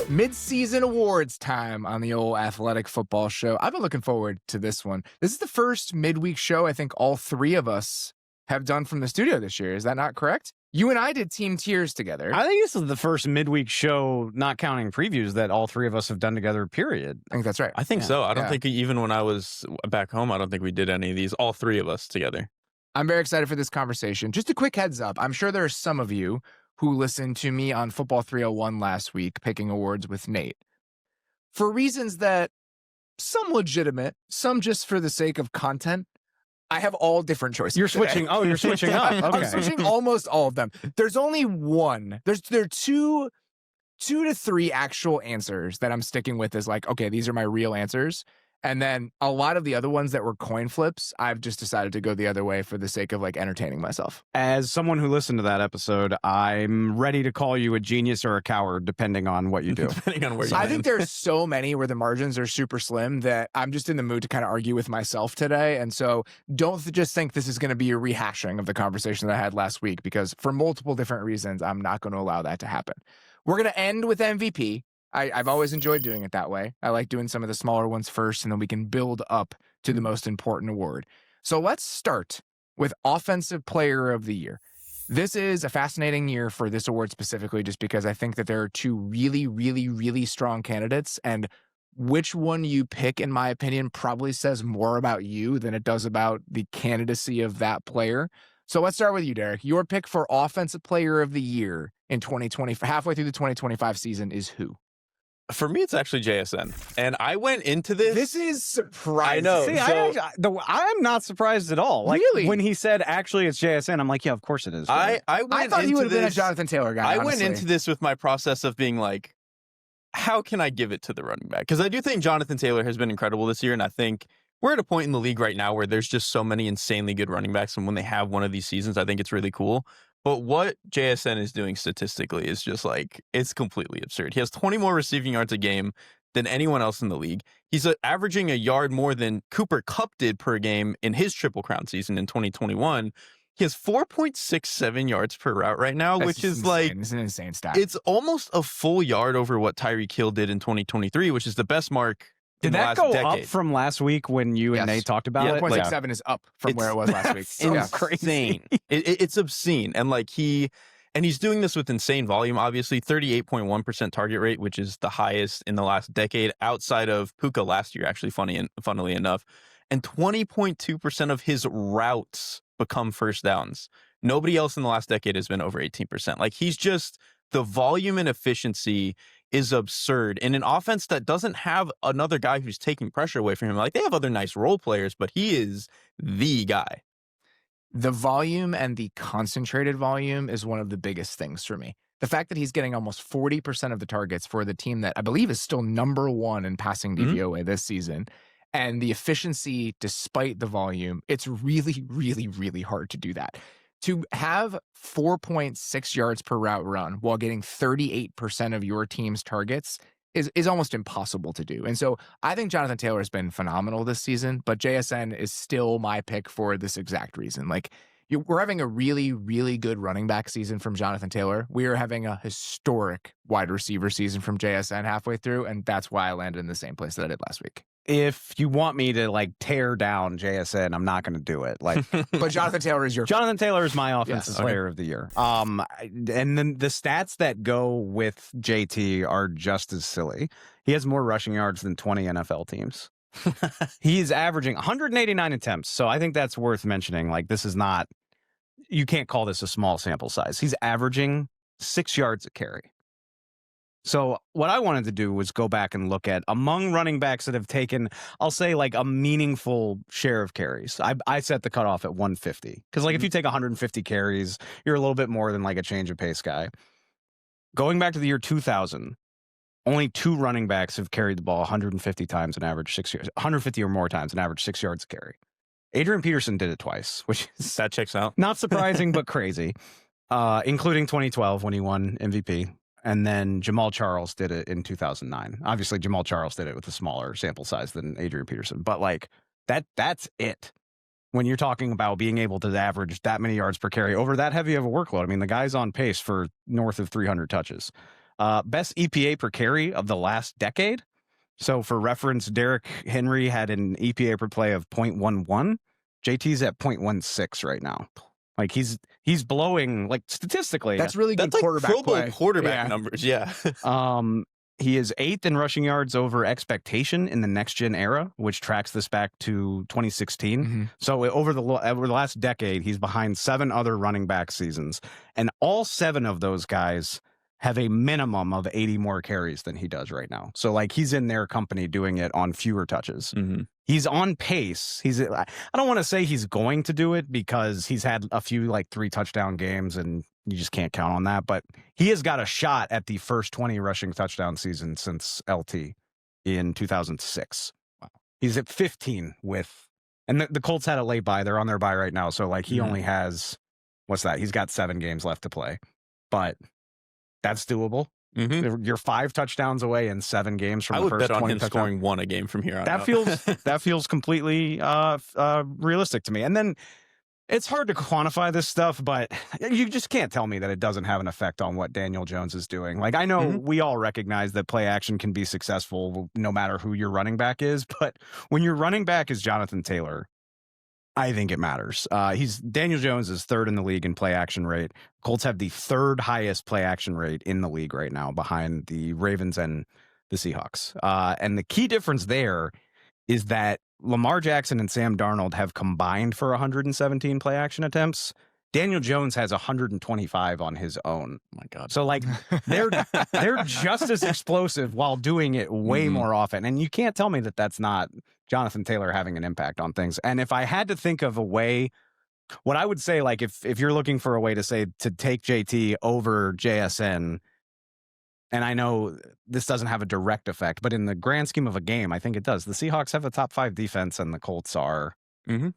Midseason awards time on the old Athletic Football Show. I've been looking forward to this one. This is the first midweek show I think all three of us have done from the studio this year. Is that not correct? You and I did team tiers together. I think this is the first midweek show, not counting previews, that all three of us have done together, period. I think that's right. I think so. I don't think even when I was back home, I don't think we did any of these, all three of us together. I'm very excited for this conversation. Just a quick heads up. I'm sure there are some of you who listened to me on Football 301 last week, picking awards with Nate. For reasons that some legitimate, some just for the sake of content, I have all different choices. You're switching. Oh, you're switching up. Okay. I'm switching almost all of them. There's only one. There are two to three actual answers that I'm sticking with as like, okay, these are my real answers. And then a lot of the other ones that were coin flips, I've just decided to go the other way for the sake of like entertaining myself. As someone who listened to that episode, I'm ready to call you a genius or a coward, depending on what you do. Depending on where you I think there's so many where the margins are super slim that I'm just in the mood to kind of argue with myself today. And so don't just think this is going to be a rehashing of the conversation that I had last week, because for multiple different reasons, I'm not going to allow that to happen. We're going to end with MVP. I've always enjoyed doing it that way. I like doing some of the smaller ones first, and then we can build up to the most important award. So let's start with Offensive Player of the Year. This is a fascinating year for this award specifically, just because I think that there are two really, really, really strong candidates, and which one you pick, in my opinion, probably says more about you than it does about the candidacy of that player. So let's start with you, Derrik. Your pick for Offensive Player of the Year in 2020, halfway through the 2025 season, is who? For me, it's actually JSN. And I went into this. This is surprising. I know. See, I'm not surprised at all. Like, really? When he said, actually, it's JSN, I'm like, yeah, of course it is. I thought he would have been a Jonathan Taylor guy. I honestly went into this with my process of being like, how can I give it to the running back? Because I do think Jonathan Taylor has been incredible this year. And I think we're at a point in the league right now where there's just so many insanely good running backs. And when they have one of these seasons, I think it's really cool. But what JSN is doing statistically is just like, it's completely absurd. He has 20 more receiving yards a game than anyone else in the league. He's averaging a yard more than Cooper Kupp did per game in his Triple Crown season in 2021. He has 4.67 yards per route right now, which is insane. like... It's an insane stat. It's almost a full yard over what Tyreek Hill did in 2023, which is the best mark in the last decade. Did that go up from last week when you and Nate talked about it? 4.67 is up from where it was last week. It's insane. It's obscene. And like he's doing this with insane volume, obviously. 38.1% target rate, which is the highest in the last decade outside of Puka last year, actually, funnily enough. And 20.2% of his routes become first downs. Nobody else in the last decade has been over 18%. Like, he's just, the volume and efficiency is absurd in an offense that doesn't have another guy who's taking pressure away from him. Like, they have other nice role players, but he is the guy. The volume and the concentrated volume is one of the biggest things for me. The fact that he's getting almost 40% of the targets for the team that I believe is still number one in passing DVOA this season, and the efficiency despite the volume, it's really, really, really hard to do that. To have 4.6 yards per route run while getting 38% of your team's targets is almost impossible to do. And so I think Jonathan Taylor has been phenomenal this season, but JSN is still my pick for this exact reason. Like, we're having a really, really good running back season from Jonathan Taylor. We are having a historic wide receiver season from JSN halfway through, and that's why I landed in the same place that I did last week. If you want me to like tear down JSN, I'm not going to do it. Like, but Jonathan Taylor is Jonathan Taylor is my offensive player of the year. And then the stats that go with JT are just as silly. He has more rushing yards than 20 NFL teams. He's averaging 189 attempts. So I think that's worth mentioning. Like, this is not, you can't call this a small sample size. He's averaging 6 yards a carry. So what I wanted to do was go back and look at among running backs that have taken, I'll say, like a meaningful share of carries. I set the cutoff at 150 because like if you take 150 carries, you're a little bit more than like a change of pace guy. Going back to the year 2000, only 2 running backs have carried the ball 150 times and average 6 yards, 150 or more times and average 6 yards a carry. Adrian Peterson did it twice, which is that checks out. Not surprising, but crazy, including 2012 when he won MVP. And then Jamal Charles did it in 2009. Obviously, Jamal Charles did it with a smaller sample size than Adrian Peterson. But like that's it. When you're talking about being able to average that many yards per carry over that heavy of a workload. I mean, the guy's on pace for north of 300 touches. Best EPA per carry of the last decade. So for reference, Derrick Henry had an EPA per play of 0.11. JT's at 0.16 right now. Like he's blowing, like statistically. That's really good like quarterback Pro Bowl play. quarterback numbers. Yeah. He is 8th in rushing yards over expectation in the next gen era, which tracks this back to 2016. Mm-hmm. So over the last decade, he's behind 7 other running back seasons, and all 7 of those guys have a minimum of 80 more carries than he does right now. So like he's in their company doing it on fewer touches. Mm-hmm. He's on pace. I don't want to say he's going to do it because he's had a few like 3 touchdown games and you just can't count on that. But he has got a shot at the first 20 rushing touchdown season since LT in 2006. Wow. He's at 15 and the Colts had a late bye. They're on their bye right now. So like he only has, what's that? He's got 7 games left to play, but that's doable. Mm-hmm. You're 5 touchdowns away in 7 games from the first 20 touchdowns. I would bet on him scoring 1 a game from here on out. That feels completely realistic to me. And then it's hard to quantify this stuff, but you just can't tell me that it doesn't have an effect on what Daniel Jones is doing. Like I know we all recognize that play action can be successful no matter who your running back is, but when your running back is Jonathan Taylor, I think it matters. Daniel Jones is 3rd in the league in play action rate. Colts have the 3rd highest play action rate in the league right now, behind the Ravens and the Seahawks. And the key difference there is that Lamar Jackson and Sam Darnold have combined for 117 play action attempts. Daniel Jones has 125 on his own. Oh my God. So like they're just as explosive while doing it way more often. And you can't tell me that that's not Jonathan Taylor having an impact on things. And if I had to think of a way, what I would say, like if you're looking for a way to say to take JT over JSN, and I know this doesn't have a direct effect, but in the grand scheme of a game, I think it does. The Seahawks have a top 5 defense and the Colts are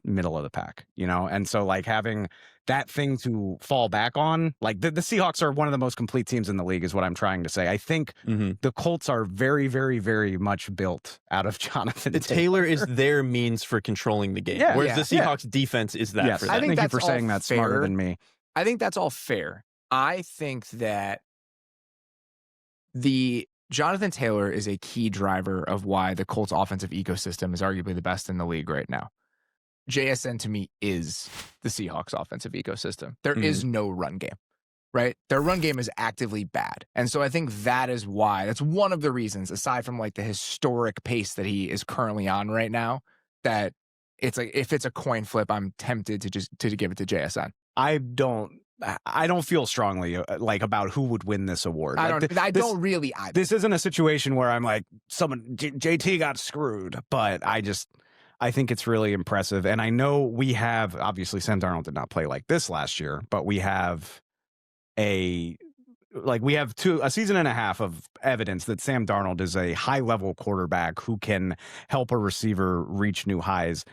middle of the pack, and so like having that thing to fall back on, like the Seahawks are one of the most complete teams in the league is what I'm trying to say. I think the Colts are very, very, very much built out of Jonathan Taylor is their means for controlling the game, whereas the Seahawks defense is that. Yes, for them. I think thank you for saying that smarter than me. I think that's all fair. I think that the Jonathan Taylor is a key driver of why the Colts offensive ecosystem is arguably the best in the league right now. JSN to me is the Seahawks offensive ecosystem. There is no run game, right? Their run game is actively bad. And so I think that's one of the reasons, aside from like the historic pace that he is currently on right now, that it's like, if it's a coin flip, I'm tempted to just to give it to JSN. I don't feel strongly like about who would win this award. I don't really either. This isn't a situation where I'm like JT got screwed, but I think it's really impressive. And I know we have, obviously Sam Darnold did not play like this last year, but we have a season and a half of evidence that Sam Darnold is a high level quarterback who can help a receiver reach new highs.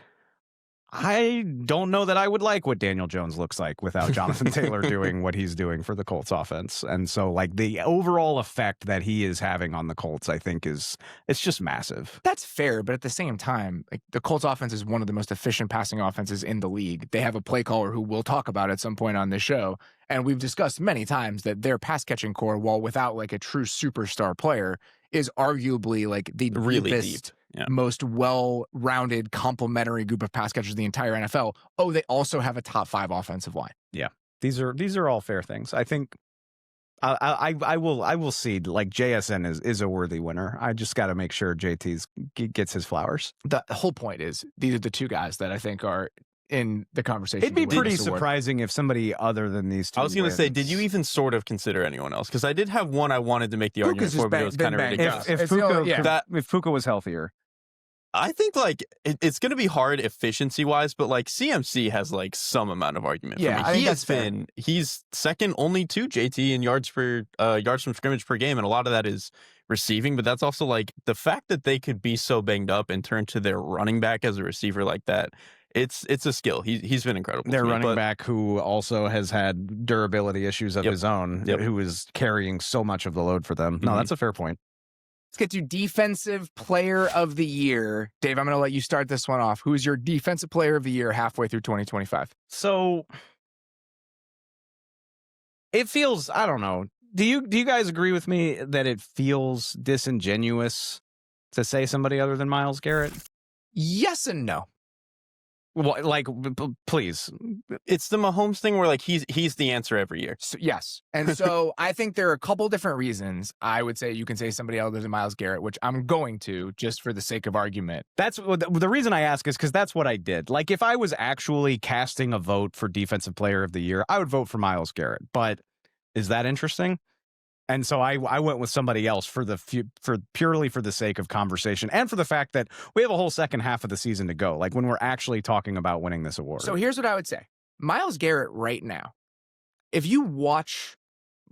I don't know that I would like what Daniel Jones looks like without Jonathan Taylor doing what he's doing for the Colts offense. And so like the overall effect that he is having on the Colts, I think it's just massive. That's fair. But at the same time, like the Colts offense is one of the most efficient passing offenses in the league. They have a play caller who we'll talk about at some point on this show. And we've discussed many times that their pass catching core, while without like a true superstar player, is arguably like the really deepest, most well-rounded, complementary group of pass catchers in the entire NFL. Oh, they also have a top 5 offensive line. Yeah, these are all fair things. I think I will cede like JSN is a worthy winner. I just got to make sure JT gets his flowers. The whole point is these are the 2 guys that I think are in the conversation. It'd be pretty surprising if somebie other than these 2 I was going to say, did you even sort of consider anyone else? Because I did have one I wanted to make the argument for, but it was kind of ridiculous. If Puka was healthier. I think like it's going to be hard efficiency-wise, but like CMC has like some amount of argument for me. I think he's second only to JT in yards from scrimmage per game, and a lot of that is receiving, but that's also like the fact that they could be so banged up and turn to their running back as a receiver like that. It's a skill. He's been incredible. Their running back who also has had durability issues of his own, who is carrying so much of the load for them. No, that's a fair point. Let's get to Defensive Player of the Year. Dave, I'm going to let you start this one off. Who's your Defensive Player of the Year halfway through 2025? So it feels, I don't know. Do you guys agree with me that it feels disingenuous to say somebody other than Myles Garrett? Yes and no. Well, like, please. It's the Mahomes thing where like he's the answer every year. So, yes. And so I think there are a couple different reasons I would say you can say somebody other than Myles Garrett, which I'm going to just for the sake of argument. That's the reason I ask is because that's what I did. Like, if I was actually casting a vote for Defensive Player of the Year, I would vote for Myles Garrett. But is that interesting? And so I went with somebody else for purely for the sake of conversation and for the fact that we have a whole second half of the season to go, like when we're actually talking about winning this award. So here's what I would say. Myles Garrett right now, if you watch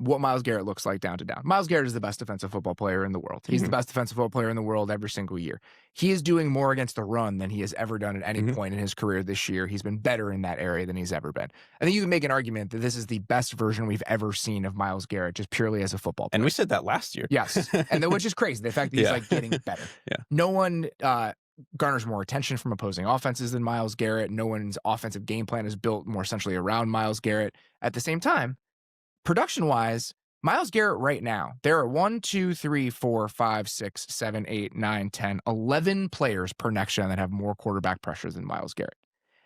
what Myles Garrett looks like down to down, Myles Garrett is the best defensive football player in the world. He's the best defensive football player in the world every single year. He is doing more against the run than he has ever done at any point in his career this year. He's been better in that area than he's ever been. I think you can make an argument that this is the best version we've ever seen of Myles Garrett, just purely as a football player. And we said that last year. Yes. And which is crazy. The fact that he's like getting better. Yeah. No one garners more attention from opposing offenses than Myles Garrett. No one's offensive game plan is built more essentially around Myles Garrett. At the same time, production-wise, Myles Garrett right now, there are 1, 2, 3, 4, 5, 6, 7, 8, 9, 10, 11 players per next gen that have more quarterback pressures than Myles Garrett.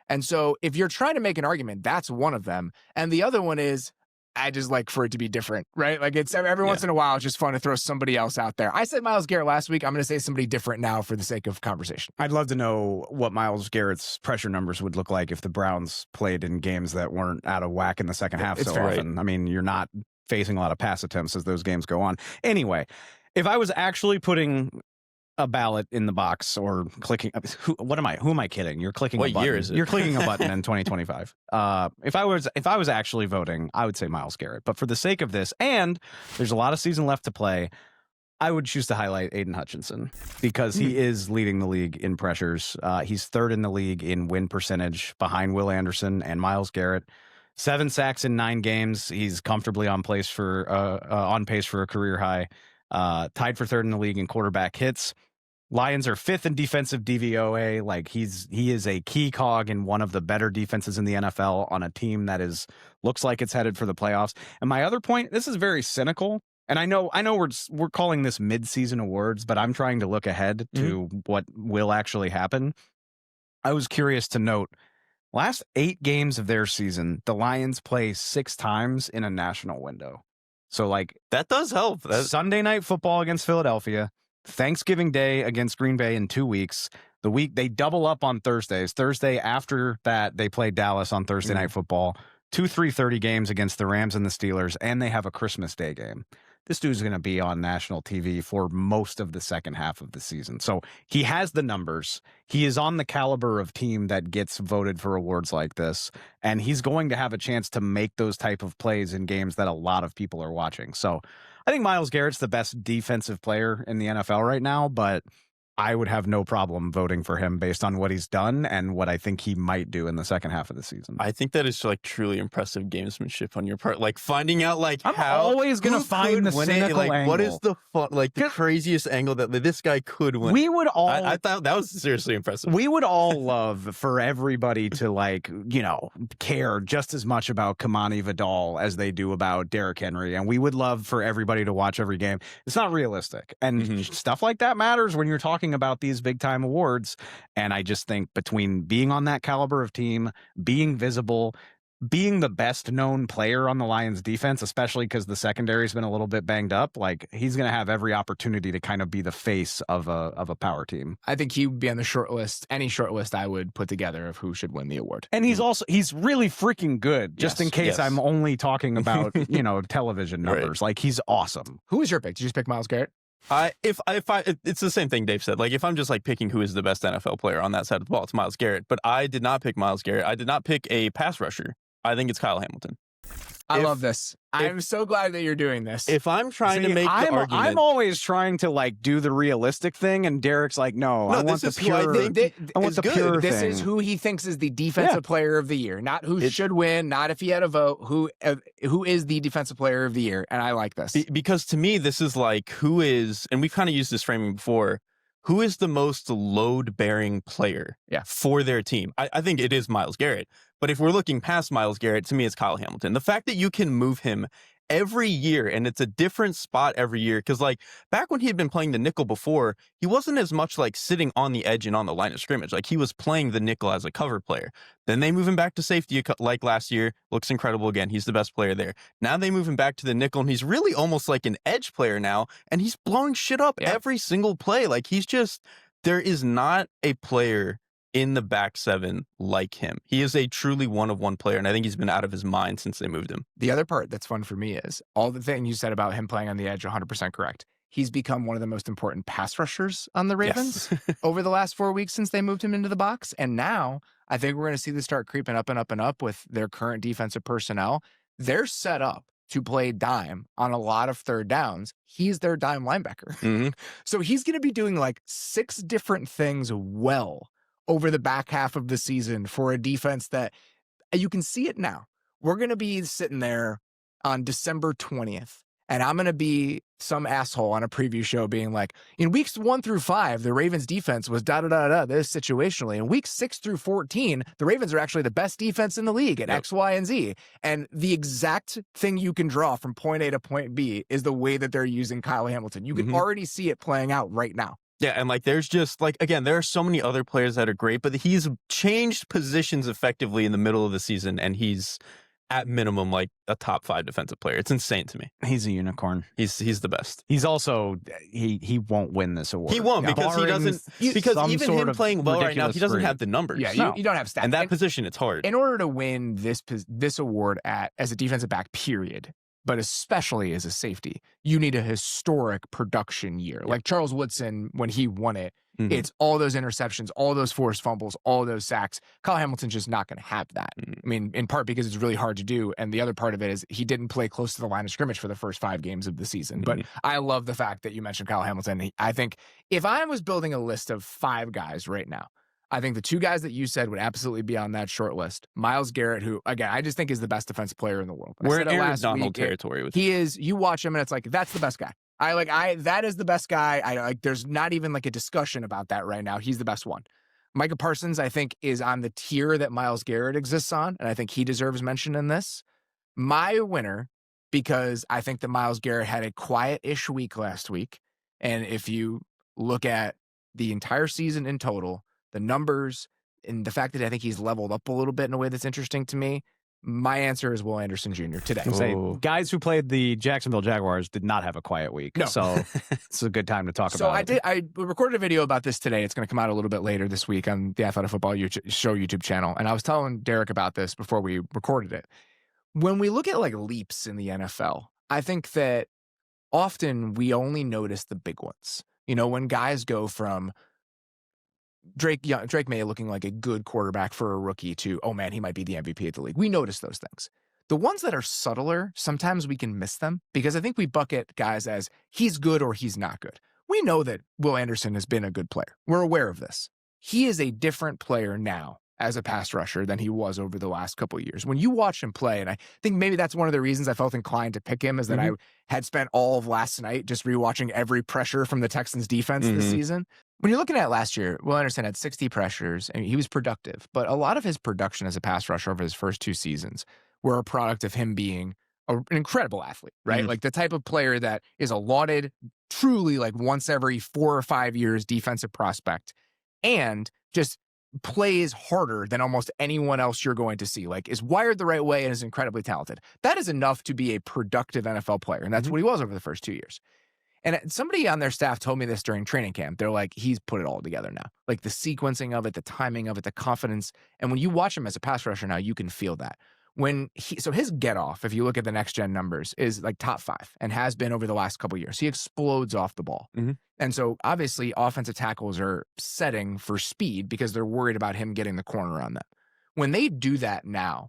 And so if you're trying to make an argument, that's one of them. And the other one is, I just like for it to be different, right? Like it's every once in a while, it's just fun to throw somebody else out there. I said Myles Garrett last week. I'm going to say somebody different now for the sake of conversation. I'd love to know what Myles Garrett's pressure numbers would look like if the Browns played in games that weren't out of whack in the second half so often. I mean, you're not facing a lot of pass attempts as those games go on. Anyway, if I was actually putting a ballot in the box or clicking, who am I kidding? You're clicking a button. What year is it? You're clicking a button in 2025. If I was actually voting, I would say Myles Garrett. But for the sake of this, and there's a lot of season left to play, I would choose to highlight Aiden Hutchinson because he is leading the league in pressures. He's third in the league in win percentage behind Will Anderson and Myles Garrett. 7 sacks in 9 games. He's comfortably on pace for a career high. Tied for third in the league in quarterback hits. Lions are 5th in defensive DVOA. Like he is a key cog in one of the better defenses in the NFL on a team that looks like it's headed for the playoffs. And my other point, this is very cynical. And I know we're calling this midseason awards, but I'm trying to look ahead to what will actually happen. I was curious to note, last 8 games of their season, the Lions play 6 times in a national window. So, like, that does help. Sunday Night Football against Philadelphia, Thanksgiving Day against Green Bay in 2 weeks. The week they double up on Thursdays. Thursday after that, they play Dallas on Thursday Night Football. 2 3:30 games against the Rams and the Steelers, and they have a Christmas Day game. This dude's going to be on national TV for most of the second half of the season. So he has the numbers. He is on the caliber of team that gets voted for awards like this. And he's going to have a chance to make those type of plays in games that a lot of people are watching. So I think Myles Garrett's the best defensive player in the NFL right now, but I would have no problem voting for him based on what he's done and what I think he might do in the second half of the season. I think that is like truly impressive gamesmanship on your part. Like finding out like I'm how always going to find the cynical angle. What is the the craziest angle that this guy could win? We would all. I thought that was seriously impressive. We would all love for everybody to care just as much about Kamani Vidal as they do about Derrick Henry, and we would love for everybody to watch every game. It's not realistic, and stuff like that matters when you're talking about these big time awards. And I just think between being on that caliber of team, being visible, being the best known player on the Lions defense, especially because the secondary has been a little bit banged up, like he's going to have every opportunity to kind of be the face of a power team. I think he would be on the short list, any short list I would put together of who should win the award. And he's really freaking good, just in case I'm only talking about, television numbers. Like he's awesome. Who was your pick? Did you just pick Myles Garrett? It's the same thing Dave said. Like if I'm just like picking who is the best NFL player on that side of the ball, it's Myles Garrett. But I did not pick Myles Garrett. I did not pick a pass rusher. I think it's Kyle Hamilton. I love this. I'm so glad that you're doing this. If I'm trying to make the argument, I'm always trying to do the realistic thing, and Derek's like, no, I want the pure. This is who he thinks is the defensive player of the year, not who should win, not if he had a vote. Who is the defensive player of the year? And I like this because to me, this is like who is, and we've kind of used this framing before. Who is the most load-bearing player for their team? I think it is Myles Garrett. But if we're looking past Myles Garrett, to me, it's Kyle Hamilton. The fact that you can move him every year, and it's a different spot every year. Because like back when he had been playing the nickel before, he wasn't as much like sitting on the edge and on the line of scrimmage. Like he was playing the nickel as a cover player. Then they move him back to safety like last year. Looks incredible again. He's the best player there. Now they move him back to the nickel, and he's really almost like an edge player now, and he's blowing shit up every single play. Like he's just, there is not a player in the back seven like him. He is a truly one-of-one player, and I think he's been out of his mind since they moved him. The other part that's fun for me is all the thing you said about him playing on the edge, 100% correct. He's become one of the most important pass rushers on the Ravens over the last 4 weeks since they moved him into the box. And now I think we're going to see this start creeping up and up and up with their current defensive personnel. They're set up to play dime on a lot of third downs. He's their dime linebacker. So he's going to be doing like 6 different things well over the back half of the season for a defense that you can see it now. We're going to be sitting there on December 20th, and I'm going to be some asshole on a preview show being like, in weeks 1 through 5, the Ravens defense was this situationally. In weeks 6 through 14, the Ravens are actually the best defense in the league at X, Y, and Z. And the exact thing you can draw from point A to point B is the way that they're using Kyle Hamilton. You can already see it playing out right now. Yeah, and like there's just like, again, there are so many other players that are great, but he's changed positions effectively in the middle of the season, and he's at minimum like a top 5 defensive player. It's insane to me. He's a unicorn. He's the best. He's also he won't win this award. He won't because he doesn't, because even him playing well right now, he doesn't have the numbers. Yeah, you don't have stats. And that position, it's hard. In order to win this award as a defensive back, period, but especially as a safety, you need a historic production year. Like Charles Woodson, when he won it, it's all those interceptions, all those forced fumbles, all those sacks. Kyle Hamilton's just not going to have that. I mean, in part because it's really hard to do, and the other part of it is he didn't play close to the line of scrimmage for the first 5 games of the season. But I love the fact that you mentioned Kyle Hamilton. I think if I was building a list of 5 guys right now, I think the 2 guys that you said would absolutely be on that short list. Myles Garrett, who, again, I just think is the best defensive player in the world. We're in Aaron Donald territory with him. He is. You watch him, and it's like, that's the best guy. That is the best guy. There's not even like a discussion about that right now. He's the best one. Micah Parsons, I think, is on the tier that Myles Garrett exists on, and I think he deserves mention in this. My winner, because I think that Myles Garrett had a quiet-ish week last week, and if you look at the entire season in total, the numbers, and the fact that I think he's leveled up a little bit in a way that's interesting to me, my answer is Will Anderson Jr. today. Guys who played the Jacksonville Jaguars did not have a quiet week. No. So it's a good time to talk about it. I recorded a video about this today. It's going to come out a little bit later this week on the Athletic Football Show YouTube channel. And I was telling Derrik about this before we recorded it. When we look at like leaps in the NFL, I think that often we only notice the big ones. You know, when guys go from Drake May looking like a good quarterback for a rookie to, oh man, he might be the MVP of the league. We notice those things. The ones that are subtler, sometimes we can miss them because I think we bucket guys as he's good or he's not good. We know that Will Anderson has been a good player. We're aware of this. He is a different player now as a pass rusher than he was over the last couple of years. When you watch him play, and I think maybe that's one of the reasons I felt inclined to pick him, is that I had spent all of last night just rewatching every pressure from the Texans defense this season. When you're looking at last year, Will Anderson had 60 pressures, and he was productive, but a lot of his production as a pass rusher over his first 2 seasons were a product of him being an incredible athlete, right? Like the type of player that is a lauded, truly like once every 4 or 5 years defensive prospect, and just plays harder than almost anyone else you're going to see, like is wired the right way and is incredibly talented. That is enough to be a productive NFL player, and that's what he was over the first 2 years. And somebody on their staff told me this during training camp. They're like, he's put it all together now. Like the sequencing of it, the timing of it, the confidence. And when you watch him as a pass rusher now, you can feel that. So his get off, if you look at the next gen numbers, is like top 5 and has been over the last couple of years. He explodes off the ball. And so obviously offensive tackles are setting for speed because they're worried about him getting the corner on them. When they do that now,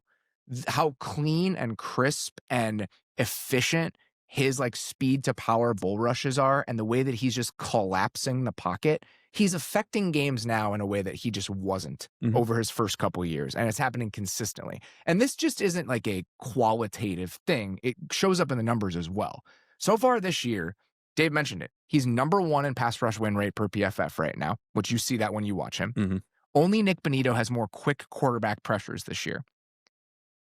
how clean and crisp and efficient his like speed to power bull rushes are, and the way that he's just collapsing the pocket, he's affecting games now in a way that he just wasn't over his first couple of years. And it's happening consistently. And this just isn't like a qualitative thing. It shows up in the numbers as well. So far this year, Dave mentioned it. He's number 1 in pass rush win rate per PFF right now, which you see that when you watch him. Only Nick Bonito has more quick quarterback pressures this year.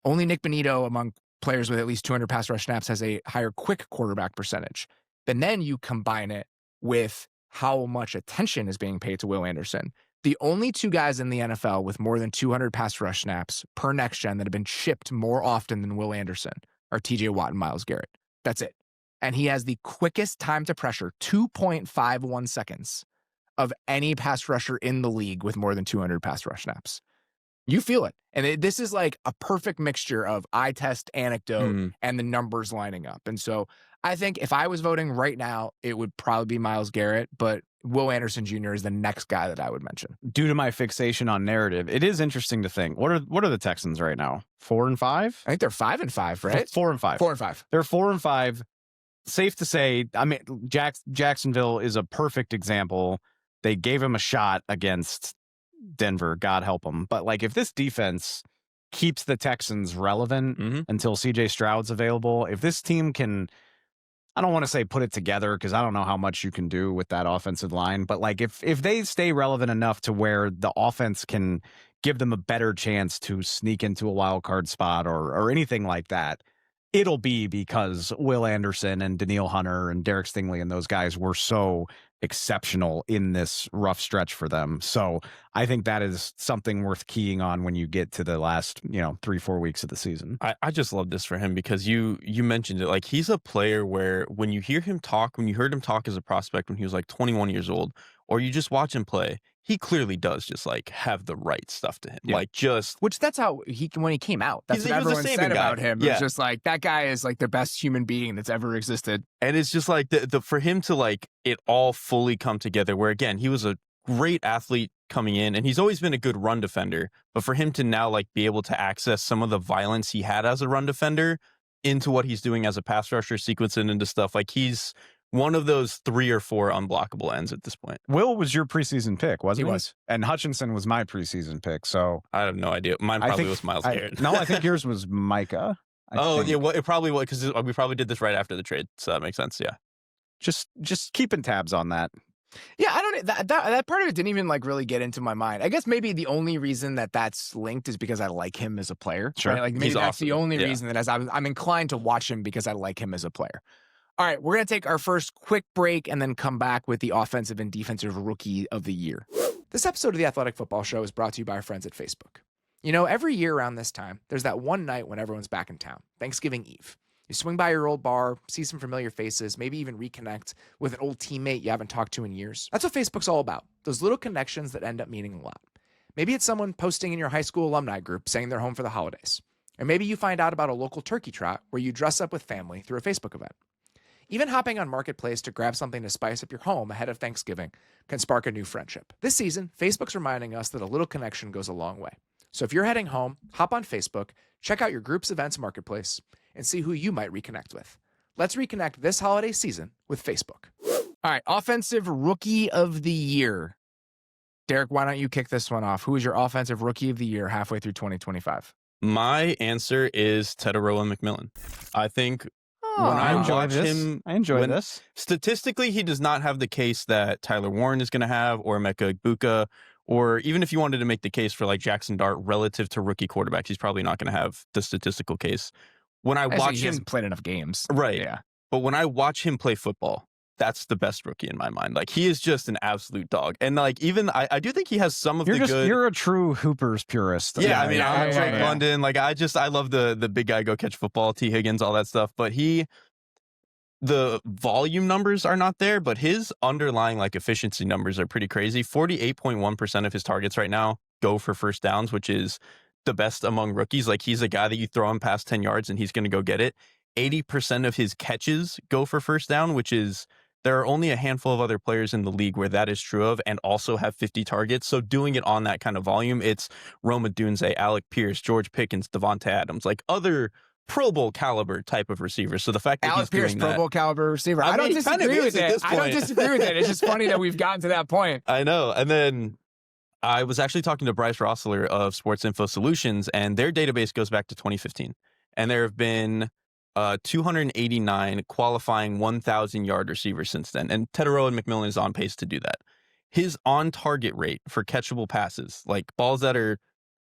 Only Nick Bonito among players with at least 200 pass rush snaps has a higher quick quarterback percentage. And then you combine it with how much attention is being paid to Will Anderson. The only two guys in the NFL with more than 200 pass rush snaps per next gen that have been shipped more often than Will Anderson are TJ Watt and Myles Garrett. That's it. And he has the quickest time to pressure, 2.51 seconds, of any pass rusher in the league with more than 200 pass rush snaps. You feel it. And this is like a perfect mixture of eye test, anecdote, and the numbers lining up. And so I think if I was voting right now, it would probably be Myles Garrett, but Will Anderson Jr. is the next guy that I would mention. Due to my fixation on narrative, it is interesting to think, what are the Texans right now? 4-5? I think they're 5-5, right? 4-5. 4-5. They're 4-5. Safe to say, I mean, Jacksonville is a perfect example. They gave him a shot against Denver, God help them. But like, if this defense keeps the Texans relevant until CJ Stroud's available, if this team can, I don't want to say put it together because I don't know how much you can do with that offensive line, but like if they stay relevant enough to where the offense can give them a better chance to sneak into a wild card spot or anything like that, it'll be because Will Anderson and Danielle Hunter and Derrik Stingley and those guys were so exceptional in this rough stretch for them. So I think that is something worth keying on when you get to the last, 3-4 weeks of the season. I just love this for him because you mentioned it. Like, he's a player where when you heard him talk as a prospect when he was like 21 years old, or you just watch him play, he clearly does just like have the right stuff to him. Yeah. Like, just which that's how when he came out. That's what everyone said about him. Yeah. It's just like, that guy is like the best human being that's ever existed. And it's just like the for him to like it all fully come together, where again, he was a great athlete coming in and he's always been a good run defender, but for him to now like be able to access some of the violence he had as a run defender into what he's doing as a pass rusher, sequencing into stuff, like he's one of those 3 or 4 unblockable ends at this point. Will was your preseason pick, wasn't he? He was. And Hutchinson was my preseason pick, so I have no idea. Mine probably was Myles Garrett. No, I think yours was Micah. Yeah, well, it probably was because we probably did this right after the trade, so that makes sense. Yeah, just keeping tabs on that. Yeah, I don't. That part of it didn't even like really get into my mind. I guess maybe the only reason that's linked is because I like him as a player. Sure, right? Like maybe he's that's awesome. The only reason that I'm inclined to watch him because I like him as a player. All right, we're going to take our first quick break and then come back with the offensive and defensive rookie of the year. This episode of the Athletic Football Show is brought to you by our friends at Facebook. You know, every year around this time, there's that one night when everyone's back in town, Thanksgiving Eve. You swing by your old bar, see some familiar faces, maybe even reconnect with an old teammate you haven't talked to in years. That's what Facebook's all about, those little connections that end up meaning a lot. Maybe it's someone posting in your high school alumni group saying they're home for the holidays. Or maybe you find out about a local turkey trot where you dress up with family through a Facebook event. Even hopping on Marketplace to grab something to spice up your home ahead of Thanksgiving can spark a new friendship. This season, Facebook's reminding us that a little connection goes a long way. So if you're heading home, hop on Facebook, check out your group's events Marketplace, and see who you might reconnect with. Let's reconnect this holiday season with Facebook. All right, offensive rookie of the year. Derrik, why don't you kick this one off? Who is your offensive rookie of the year halfway through 2025? My answer is Teteroa McMillan. I think when I watch him, I enjoy this. Statistically, he does not have the case that Tyler Warren is going to have, or Emeka Egbuka, or even if you wanted to make the case for like Jackson Dart relative to rookie quarterbacks, he's probably not going to have the statistical case. When I watch him, he hasn't played enough games, right? Yeah, but when I watch him play football, that's the best rookie in my mind. Like, he is just an absolute dog, and like even I do think he has some of the good. You're a true Hoopers purist. Yeah, I mean, I'm Drake London. Like, I love the big guy go catch football, T Higgins, all that stuff. But the volume numbers are not there, but his underlying like efficiency numbers are pretty crazy. 48.1% of his targets right now go for first downs, which is the best among rookies. Like, he's a guy that you throw him past 10 yards and he's going to go get it. 80% of his catches go for first down, which is, there are only a handful of other players in the league where that is true of, and also have 50 targets. So doing it on that kind of volume, it's Rome Odunze, Alec Pierce, George Pickens, Devonta Adams, like other Pro Bowl caliber type of receivers. So the fact that Alec Pierce, Pro Bowl caliber receiver. I don't disagree with it. I don't disagree with it. It's just funny that we've gotten to that point. I know. And then I was actually talking to Bryce Rossler of Sports Info Solutions, and their database goes back to 2015. And there have been 289 qualifying 1,000-yard receivers since then. And Teteroa McMillan is on pace to do that. His on-target rate for catchable passes, like balls that are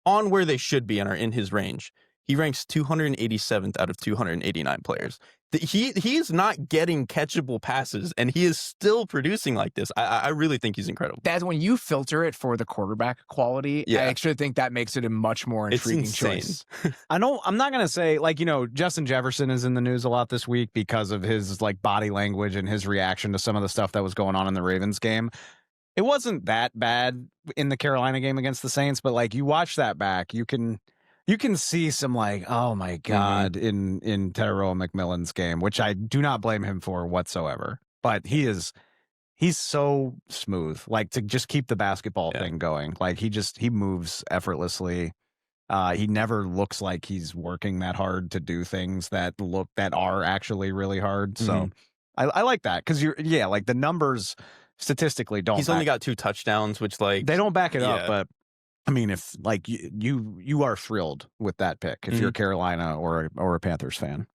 on where they should be and are in his range, he ranks 287th out of 289 players. He is not getting catchable passes, and he is still producing like this. I really think he's incredible. That's when you filter it for the quarterback quality. I actually think that makes it a much more intriguing choice. I'm not going to say, like, Justin Jefferson is in the news a lot this week because of his like body language and his reaction to some of the stuff that was going on in the Ravens game. It wasn't that bad in the Carolina game against the Saints, but like you watch that back, you can see some like, oh my God, in Tedero McMillan's game, which I do not blame him for whatsoever. But he's so smooth, like to just keep the basketball thing going. Like he moves effortlessly. He never looks like he's working that hard to do things that are actually really hard. So I like that because like the numbers statistically don't. He's only got 2 touchdowns, which like they don't back it up, but. I mean, if like you are thrilled with that pick if you're Carolina or a Panthers fan.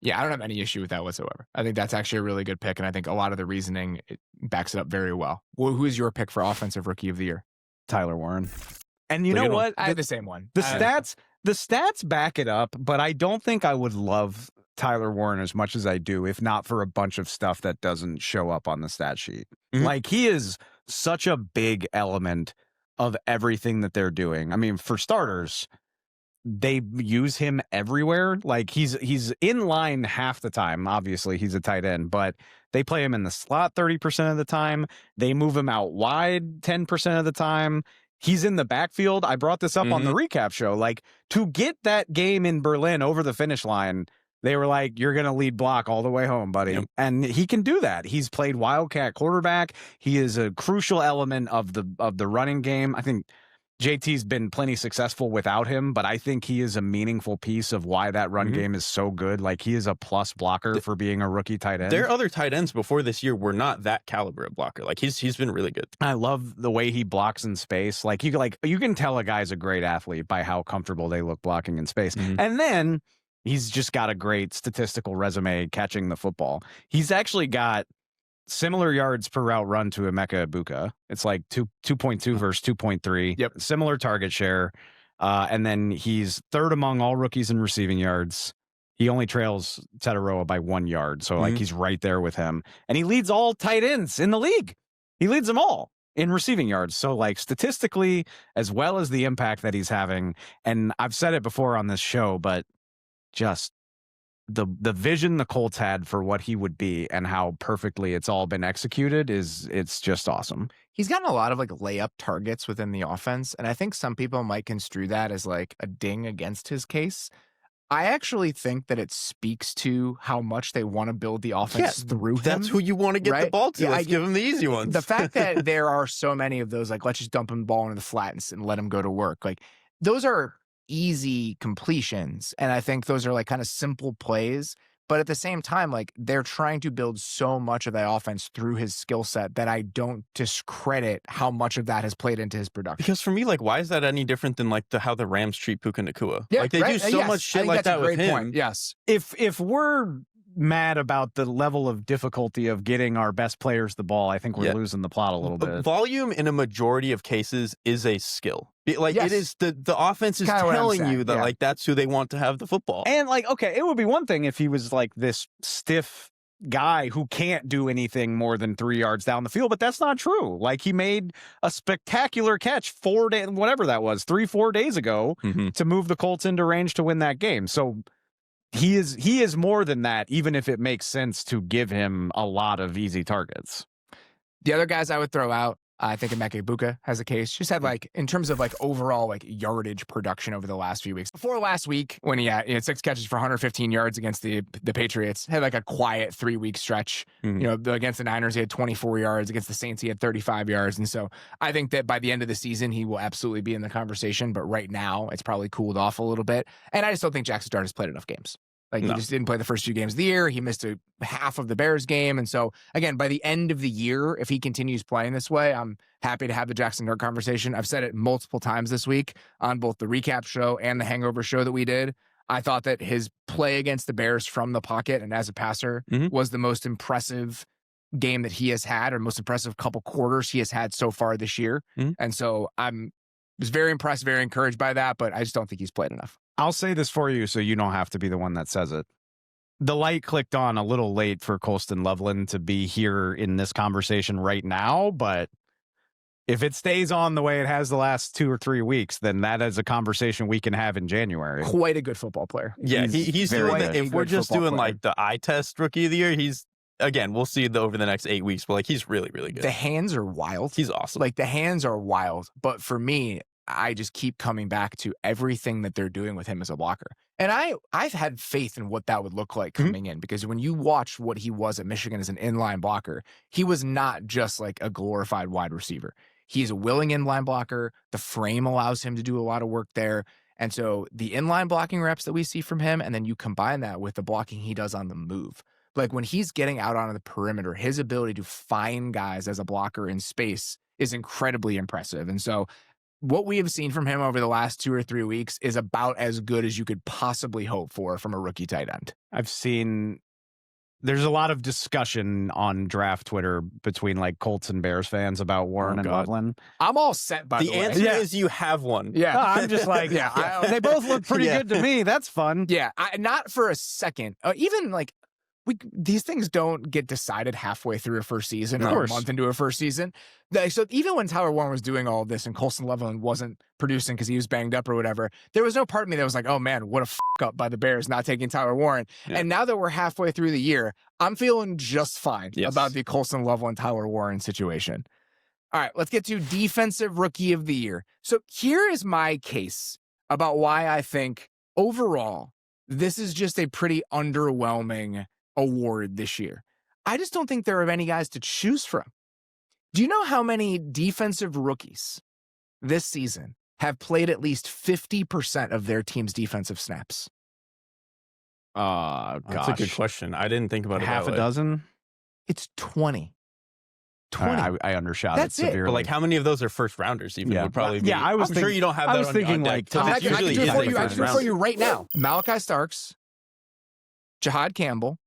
Yeah, I don't have any issue with that whatsoever. I think that's actually a really good pick, and I think a lot of the reasoning backs it up very well. Who is your pick for offensive rookie of the year? Tyler Warren. And you know what? I have the same one. The stats back it up, but I don't think I would love Tyler Warren as much as I do if not for a bunch of stuff that doesn't show up on the stat sheet. Like he is such a big element of everything that they're doing. I mean, for starters, they use him everywhere. Like he's in line half the time. Obviously, he's a tight end, but they play him in the slot 30% of the time. They move him out wide 10% of the time. He's in the backfield. I brought this up on the recap show. Like to get that game in Berlin over the finish line, they were like, you're going to lead block all the way home, buddy. Yep. And he can do that. He's played Wildcat quarterback. He is a crucial element of the running game. I think JT's been plenty successful without him, but I think he is a meaningful piece of why that run game is so good. Like he is a plus blocker for being a rookie tight end. Their other tight ends before this year were not that caliber of blocker. Like he's been really good. I love the way he blocks in space. Like you can tell a guy's a great athlete by how comfortable they look blocking in space. And then he's just got a great statistical resume catching the football. He's actually got similar yards per route run to Emeka Egbuka. It's like 2.2 versus 2.3. Yep. Similar target share. And then he's third among all rookies in receiving yards. He only trails Tedero by 1 yard. So like he's right there with him. And he leads all tight ends in the league. He leads them all in receiving yards. So like statistically, as well as the impact that he's having. And I've said it before on this show, but just the vision the Colts had for what he would be and how perfectly it's all been executed it's just awesome. He's gotten a lot of like layup targets within the offense, and I think some people might construe that as like a ding against his case. I actually think that it speaks to how much they want to build the offense through him. That's who you want to get the ball to. Yeah, let's give him the easy ones. The fact that there are so many of those, like, let's just dump him the ball into the flat and let him go to work. Like, those are easy completions. And I think those are like kind of simple plays. But at the same time, like they're trying to build so much of that offense through his skill set that I don't discredit how much of that has played into his production. Because for me, like, why is that any different than like how the Rams treat Puka Nacua? Yeah, like they do so much shit like that with him. Point. Yes. If we're mad about the level of difficulty of getting our best players the ball, I think we're losing the plot a little bit. Volume in a majority of cases is a skill. Like it is the offense is telling you that like that's who they want to have the football. And like, okay, it would be one thing if he was like this stiff guy who can't do anything more than 3 yards down the field, but that's not true. Like he made a spectacular catch 4 days, whatever that was, 3-4 days ago to move the Colts into range to win that game. So he is more than that, even if it makes sense to give him a lot of easy targets. The other guys I would throw out, I think Emeka Egbuka has a case. Just had like, in terms of like overall like yardage production over the last few weeks. Before last week, when he had 6 catches for 115 yards against the Patriots, had like a quiet 3-week stretch. You know, against the Niners, he had 24 yards. Against the Saints, he had 35 yards. And so I think that by the end of the season, he will absolutely be in the conversation. But right now, it's probably cooled off a little bit. And I just don't think Jaxon Smith-Njigba has played enough games. Like, he just didn't play the first 2 games of the year. He missed half of the Bears game. And so, again, by the end of the year, if he continues playing this way, I'm happy to have the Jaxon Smith-Njigba conversation. I've said it multiple times this week on both the recap show and the hangover show that we did. I thought that his play against the Bears from the pocket and as a passer was the most impressive game that he has had, or most impressive couple quarters he has had so far this year. And so was very impressed, very encouraged by that, but I just don't think he's played enough. I'll say this for you so you don't have to be the one that says it. The light clicked on a little late for Colston Loveland to be here in this conversation right now, but if it stays on the way it has the last 2 or 3 weeks, then that is a conversation we can have in January. Quite a good football player. Yeah, he's doing it. If we're just doing player. like the eye test rookie of the year, he's, again, we'll see over the next 8 weeks, but like he's really, really good. The hands are wild. He's awesome. Like the hands are wild. But for me, I just keep coming back to everything that they're doing with him as a blocker. And I've had faith in what that would look like coming in, because when you watch what he was at Michigan as an inline blocker, he was not just like a glorified wide receiver. He's a willing inline blocker. The frame allows him to do a lot of work there. And so the inline blocking reps that we see from him, and then you combine that with the blocking he does on the move. Like when he's getting out on the perimeter, his ability to find guys as a blocker in space is incredibly impressive. And so what we have seen from him over the last 2 or 3 weeks is about as good as you could possibly hope for from a rookie tight end. I've seen there's a lot of discussion on draft Twitter between like Colts and Bears fans about Warren and Loveland. I'm all set by the way. The answer is you have one. Yeah. No, I'm just like, they both look pretty good to me. That's fun. Yeah. Not for a second. Even like these things don't get decided halfway through a first season or a month into a first season. So even when Tyler Warren was doing all of this and Colston Loveland wasn't producing because he was banged up or whatever, there was no part of me that was like, oh man, what a up by the Bears not taking Tyler Warren. Yeah. And now that we're halfway through the year, I'm feeling just fine about the Colston Loveland Tyler Warren situation. All right, let's get to defensive rookie of the year. So here is my case about why I think overall this is just a pretty underwhelming award this year. I just don't think there are many guys to choose from. Do you know how many defensive rookies this season have played at least 50% of their team's defensive snaps? Gosh. That's a good question. I didn't think about it. Half a dozen? It's 20. 20. I undershot it severely. But like, how many of those are first rounders? Even would probably be. Yeah, I'm sure you don't have that. I was thinking like I can do it for you right now. Malachi Starks, Jahad Campbell,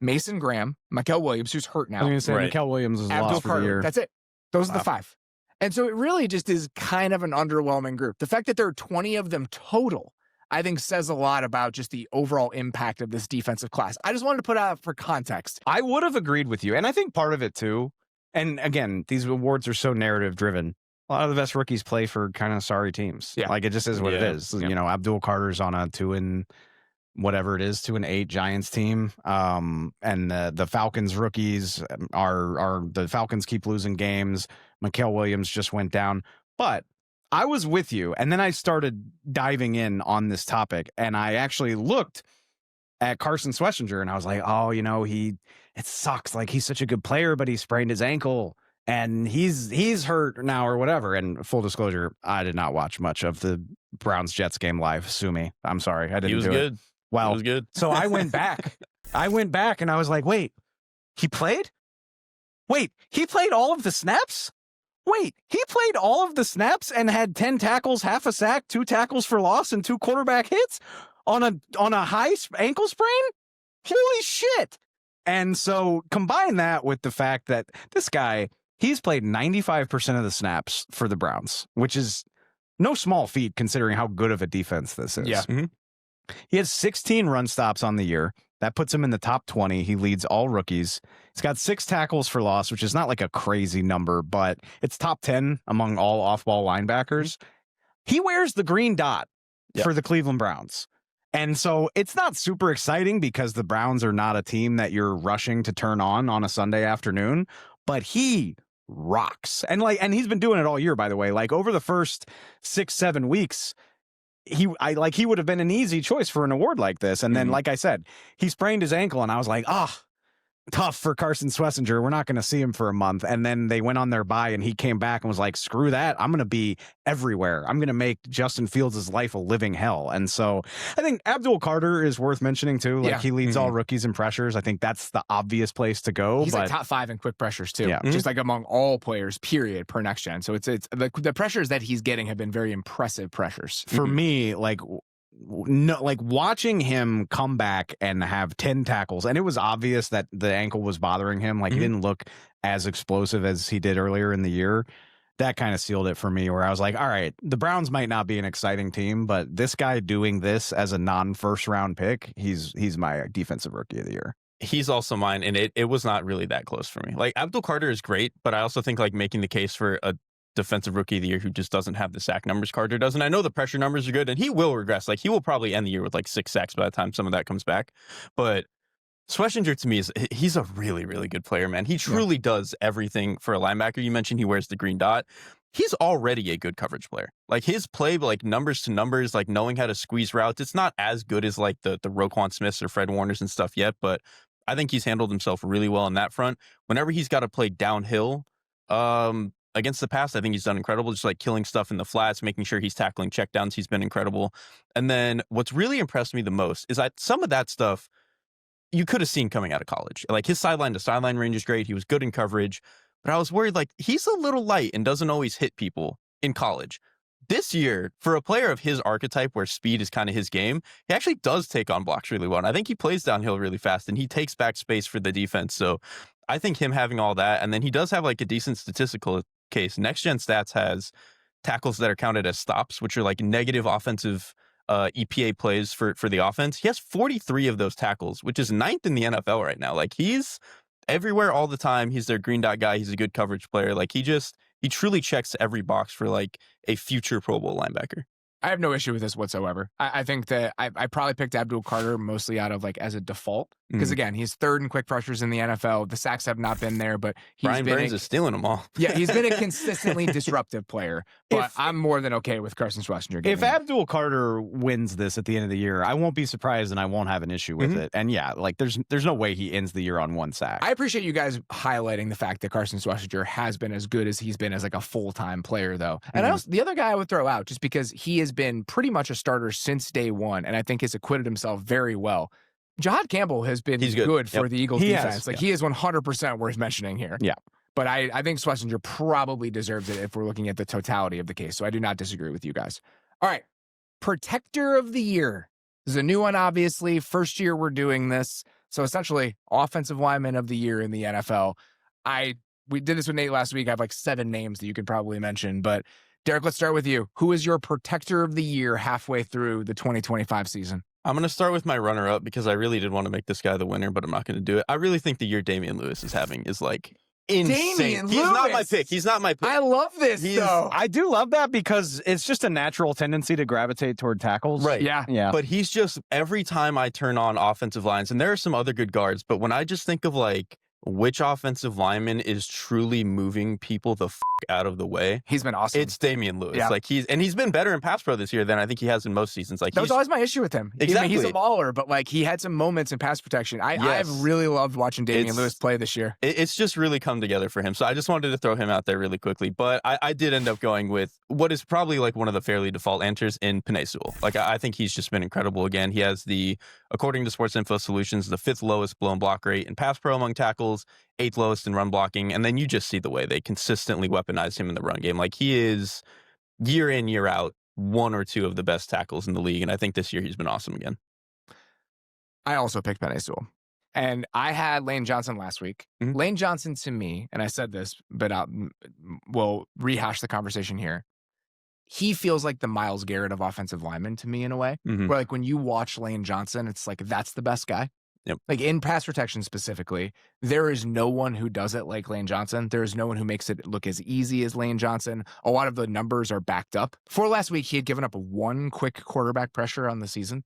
Mason Graham, Mykel Williams, who's hurt now. I was going to say Mykel Williams is lost for the year. That's it. Those are the 5. And so it really just is kind of an underwhelming group. The fact that there are 20 of them total, I think says a lot about just the overall impact of this defensive class. I just wanted to put out for context. I would have agreed with you. And I think part of it too, and again, these awards are so narrative driven. A lot of the best rookies play for kind of sorry teams. Yeah. Like it just is what it is. Yeah. You know, Abdul Carter's on a 2-8 Giants team. And the Falcons rookies are the Falcons keep losing games. Mykel Williams just went down. But I was with you, and then I started diving in on this topic, and I actually looked at Carson Schlesinger, and I was like, oh, you know, it sucks. Like, he's such a good player, but he sprained his ankle, and he's hurt now or whatever. And full disclosure, I did not watch much of the Browns-Jets game live. Sue me. I'm sorry. I didn't do it. He was good. Well, it was good. So I went back. And I was like, wait, he played? Wait, he played all of the snaps? Wait, he played all of the snaps and had 10 tackles, half a sack, 2 tackles for loss, and 2 quarterback hits on a high ankle sprain? Holy shit. And so combine that with the fact that this guy, he's played 95% of the snaps for the Browns, which is no small feat considering how good of a defense this is. Yeah. Mm-hmm. He has 16 run stops on the year. That puts him in the top 20. He leads all rookies. He's got 6 tackles for loss, which is not like a crazy number, but it's top 10 among all off-ball linebackers. He wears the green dot for the Cleveland Browns. And so it's not super exciting because the Browns are not a team that you're rushing to turn on a Sunday afternoon, but he rocks. And he's been doing it all year, by the way. Like over the first 6-7 weeks, he would have been an easy choice for an award like this. And then, like I said, he sprained his ankle, and I was like, tough for Carson Schlesinger. We're not going to see him for a month. And then they went on their bye, and he came back and was like, screw that. I'm going to be everywhere. I'm going to make Justin Fields' life a living hell. And so I think Abdul Carter is worth mentioning too. Like he leads all rookies in pressures. I think that's the obvious place to go. He's like top 5 in quick pressures too. Yeah. Just like among all players, period, per next gen. So it's the pressures that he's getting have been very impressive pressures. For me, watching him come back and have 10 tackles, and it was obvious that the ankle was bothering him. Like he didn't look as explosive as he did earlier in the year. that kind of sealed it for me, where I was like, all right, the Browns might not be an exciting team, but this guy doing this as a non-first round pick, he's my defensive rookie of the year. He's also mine, and it was not really that close for me. Like, Abdul Carter is great, but I also think like making the case for a defensive rookie of the year who just doesn't have the sack numbers Carter does. And I know the pressure numbers are good, and he will regress. Like, he will probably end the year with like 6 sacks by the time some of that comes back. But Smith-Njigba to me he's a really, really good player, man. He truly does everything for a linebacker. You mentioned he wears the green dot. He's already a good coverage player. Like, his play, like numbers to numbers, like knowing how to squeeze routes, it's not as good as like the Roquan Smiths or Fred Warners and stuff yet, but I think he's handled himself really well on that front. Whenever he's got to play downhill against the pass, I think he's done incredible. Just like killing stuff in the flats, making sure he's tackling checkdowns. He's been incredible. And then what's really impressed me the most is some of that stuff you could have seen coming out of college. Like, his sideline to sideline range is great. He was good in coverage, but I was worried, like, he's a little light and doesn't always hit people in college. This year, for a player of his archetype where speed is kind of his game, he actually does take on blocks really well. And I think he plays downhill really fast and he takes back space for the defense. So I think him having all that, and then he does have like a decent statistical case. Next Gen Stats has tackles that are counted as stops, which are like negative offensive EPA plays for the offense. He has 43 of those tackles, which is 9th in the NFL right now. Like, he's everywhere all the time. He's their green dot guy. He's a good coverage player. Like, he truly checks every box for like a future Pro Bowl linebacker. I have no issue with this whatsoever. I think that I probably picked Abdul Carter mostly out of like as a default because again, he's 3rd in quick pressures in the NFL. The sacks have not been there, but Brian Burns is stealing them all. Yeah, he's been a consistently disruptive player, but I'm more than okay with Carson Schwarzenegger. If Abdul Carter wins this at the end of the year, I won't be surprised and I won't have an issue with it. And yeah, like there's no way he ends the year on 1 sack. I appreciate you guys highlighting the fact that Carson Schwarzenegger has been as good as he's been as like a full-time player though. And also, the other guy I would throw out just because he has been pretty much a starter since day one, and I think has acquitted himself very well. Jahad Campbell has been good for the Eagles defense. He is 100% worth mentioning here. Yeah. But I think Schwarzenegger probably deserves it if we're looking at the totality of the case. So I do not disagree with you guys. All right. Protector of the year. This is a new one, obviously. First year we're doing this. So essentially, offensive lineman of the year in the NFL. We did this with Nate last week. I have like 7 names that you could probably mention, but Derrik, let's start with you. Who is your protector of the year halfway through the 2025 season? I'm going to start with my runner-up because I really did want to make this guy the winner, but I'm not going to do it. I really think the year Damian Lewis is having is like insane. He's not my pick. He's not my pick. I love this, though. I do love that because it's just a natural tendency to gravitate toward tackles. Right. Yeah. But he's just, every time I turn on offensive lines, and there are some other good guards, but when I just think of like which offensive lineman is truly moving people the out of the way, he's been awesome. It's Damian Lewis. Yeah. Like, he's been better in pass pro this year than I think he has in most seasons. Like, that was always my issue with him. Exactly. He's a baller, but like he had some moments in pass protection. I've really loved watching Damian Lewis play this year. It's just really come together for him. So I just wanted to throw him out there really quickly. But I did end up going with what is probably like one of the fairly default answers in Penei Sewell. Like, I think he's just been incredible again. He has according to Sports Info Solutions, the 5th lowest blown block rate in pass pro among tackles, 8th lowest in run blocking. And then you just see the way they consistently weaponize him in the run game. Like, he is year in, year out, 1 or 2 of the best tackles in the league. And I think this year he's been awesome again. I also picked Penei Sewell. And I had Lane Johnson last week. Lane Johnson to me, and I said this, but we'll rehash the conversation here. He feels like the Myles Garrett of offensive linemen to me in a way. Where like when you watch Lane Johnson, it's like that's the best guy. Yep. Like in pass protection specifically, there is no one who does it like Lane Johnson. There is no one who makes it look as easy as Lane Johnson. A lot of the numbers are backed up. For last week, he had given up 1 quick quarterback pressure on the season.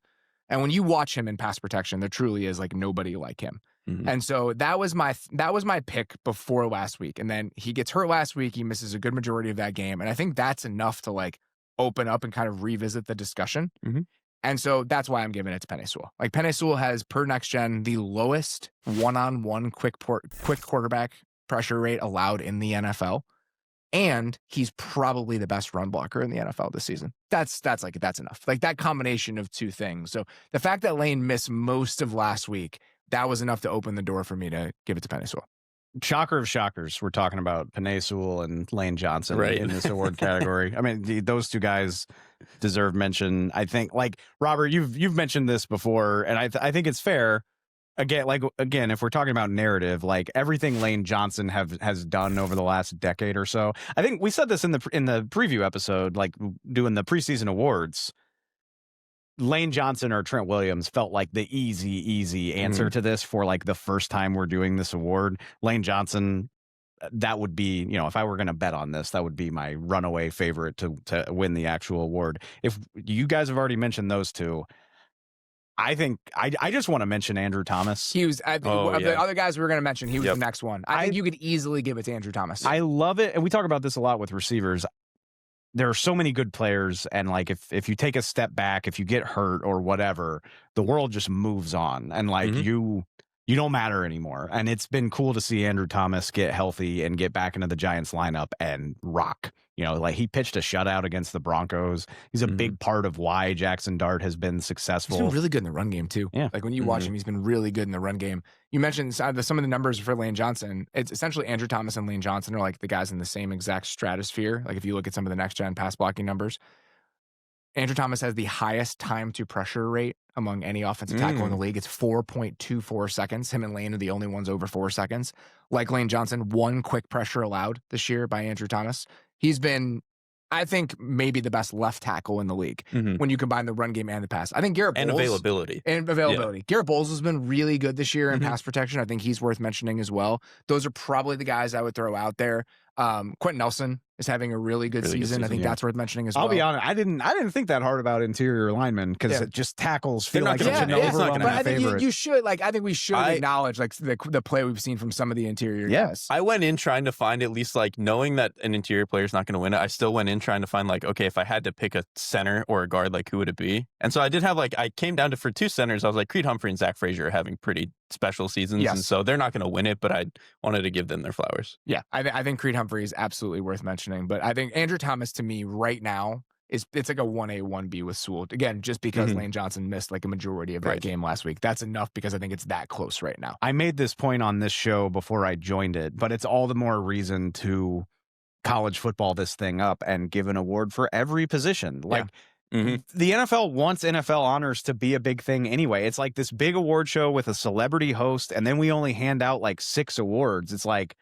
And when you watch him in pass protection, there truly is like nobody like him. And so that was my pick before last week. And then he gets hurt last week. He misses a good majority of that game. And I think that's enough to like open up and kind of revisit the discussion. And so that's why I'm giving it to Penei Sewell. Like, Penei Sewell has, per Next Gen, the lowest one-on-one quick quarterback pressure rate allowed in the NFL. And he's probably the best run blocker in the NFL this season. That's enough. Like, that combination of 2 things. So the fact that Lane missed most of last week, that was enough to open the door for me to give it to Penei Sewell. Shocker of shockers. We're talking about Penei Sewell and Lane Johnson in this award category. I mean, those 2 guys deserve mention. I think, like, Robert, you've mentioned this before, and I think it's fair. Again, if we're talking about narrative, like everything Lane Johnson has done over the last decade or so, I think we said this in the preview episode, like doing the preseason awards. Lane Johnson or Trent Williams felt like the easy answer to this for like the first time we're doing this award. Lane Johnson, that would be, if I were going to bet on this, that would be my runaway favorite to win the actual award. If you guys have already mentioned those two, I think I just want to mention Andrew Thomas. He was the other guys we were going to mention. He was the next one. I think you could easily give it to Andrew Thomas. I love it, and we talk about this a lot with receivers. There are so many good players, and like if you take a step back, if you get hurt or whatever, the world just moves on, and like you don't matter anymore. And it's been cool to see Andrew Thomas get healthy and get back into the Giants lineup and rock. Like he pitched a shutout against the Broncos. He's a big part of why Jackson Dart has been successful. He's been really good in the run game too. Yeah. Like when you watch him, he's been really good in the run game. You mentioned some of the numbers for Lane Johnson. It's essentially Andrew Thomas and Lane Johnson are like the guys in the same exact stratosphere. Like if you look at some of the next gen pass blocking numbers, Andrew Thomas has the highest time to pressure rate among any offensive tackle in the league. It's 4.24 seconds. Him and Lane are the only ones over 4 seconds. Like Lane Johnson, 1 quick pressure allowed this year by Andrew Thomas. He's been, I think, maybe the best left tackle in the league when you combine the run game and the pass. I think Garrett Bowles. And availability. Yeah. Garrett Bowles has been really good this year in pass protection. I think he's worth mentioning as well. Those are probably the guys I would throw out there. Quentin Nelson is having a really good season. I think that's worth mentioning as well. I'll be honest, I didn't think that hard about interior linemen because it just tackles feel like such an overwhelming I think favorite. you should I think we should acknowledge like the play we've seen from some of the interior guys. I went in trying to find, at least like knowing that an interior player is not going to win it, I still went in trying to find like, okay, if I had to pick a center or a guard, like who would it be? And so I did have I came down to, for 2 centers, I was like, Creed Humphrey and Zach Frazier are having pretty special seasons. And so they're not going to win it, but I wanted to give them their flowers. Yeah, I think Creed Humphrey is absolutely worth mentioning, but I think Andrew Thomas to me right now it's like a 1A, 1B with Sewell. Again, just because Lane Johnson missed like a majority of that game last week. That's enough because I think it's that close right now. I made this point on this show before I joined it, but it's all the more reason to college football this thing up and give an award for every position. Like the NFL wants NFL honors to be a big thing anyway. It's like this big award show with a celebrity host, and then we only hand out like 6 awards. It's like,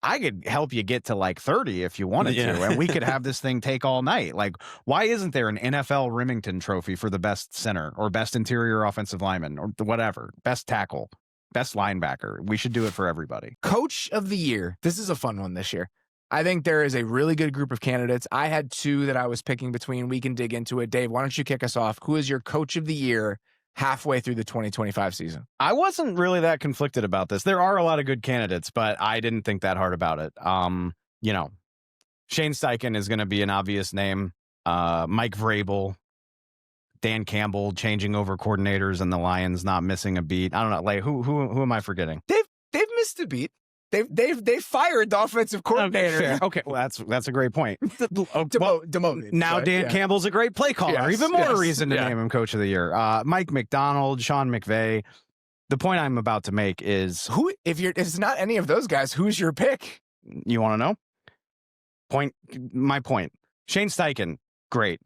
I could help you get to like 30 if you wanted to, and we could have this thing take all night. Like, why isn't there an NFL Remington trophy for the best center or best interior offensive lineman or whatever, best tackle, best linebacker? We should do it for everybody. Coach of the year. This is a fun one this year. I think there is a really good group of candidates. I had 2 that I was picking between. We can dig into it. Dave, why don't you kick us off? Who is your coach of the year halfway through the 2025 season? I wasn't really that conflicted about this. There are a lot of good candidates, but I didn't think that hard about it. Shane Steichen is going to be an obvious name. Mike Vrabel, Dan Campbell changing over coordinators and the Lions not missing a beat. I don't know. Like who am I forgetting? They've missed a beat. They've fired the offensive coordinator. Okay, well that's a great point. Demoted. Now Dan Campbell's a great play caller. Even more reason to name him coach of the year. Mike McDonald, Sean McVay. The point I'm about to make is if it's not any of those guys, who's your pick? You want to know? My point. Shane Steichen, great.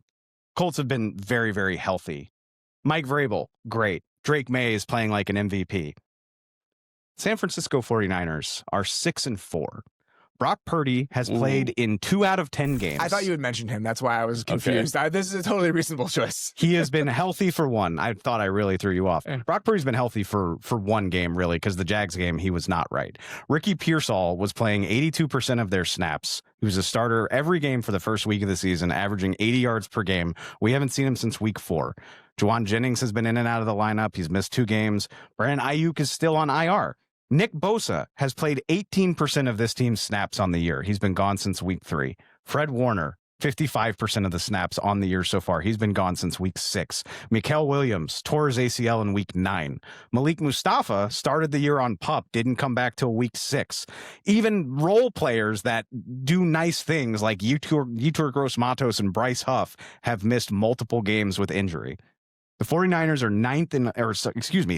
Colts have been very, very healthy. Mike Vrabel, great. Drake May is playing like an MVP. San Francisco 49ers are 6-4. Brock Purdy has played in 2 out of 10 games. I thought you had mentioned him. That's why I was confused. This is a totally reasonable choice. He has been healthy for 1. I thought I really threw you off. Brock Purdy's been healthy for 1 game, really, because the Jags game, he was not right. Ricky Pearsall was playing 82% of their snaps. He was a starter every game for the first week of the season, averaging 80 yards per game. We haven't seen him since week 4. Juwan Jennings has been in and out of the lineup. He's missed 2 games. Brandon Ayuk is still on IR. Nick Bosa has played 18% of this team's snaps on the year. He's been gone since week 3. Fred Warner, 55% of the snaps on the year so far. He's been gone since week 6. Mikael Williams tore his ACL in week 9. Malik Mustafa started the year on PUP, didn't come back till week 6. Even role players that do nice things like Yetur Gross-Matos and Bryce Huff have missed multiple games with injury. The 49ers are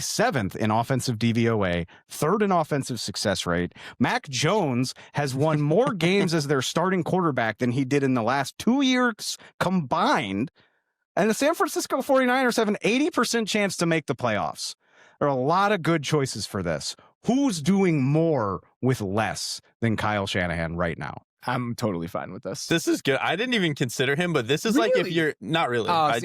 7th in offensive DVOA, 3rd in offensive success rate. Mac Jones has won more games as their starting quarterback than he did in the last 2 years combined. And the San Francisco 49ers have an 80% chance to make the playoffs. There are a lot of good choices for this. Who's doing more with less than Kyle Shanahan right now? I'm totally fine with this. This is good. I didn't even consider him, but this is like if you're not really. I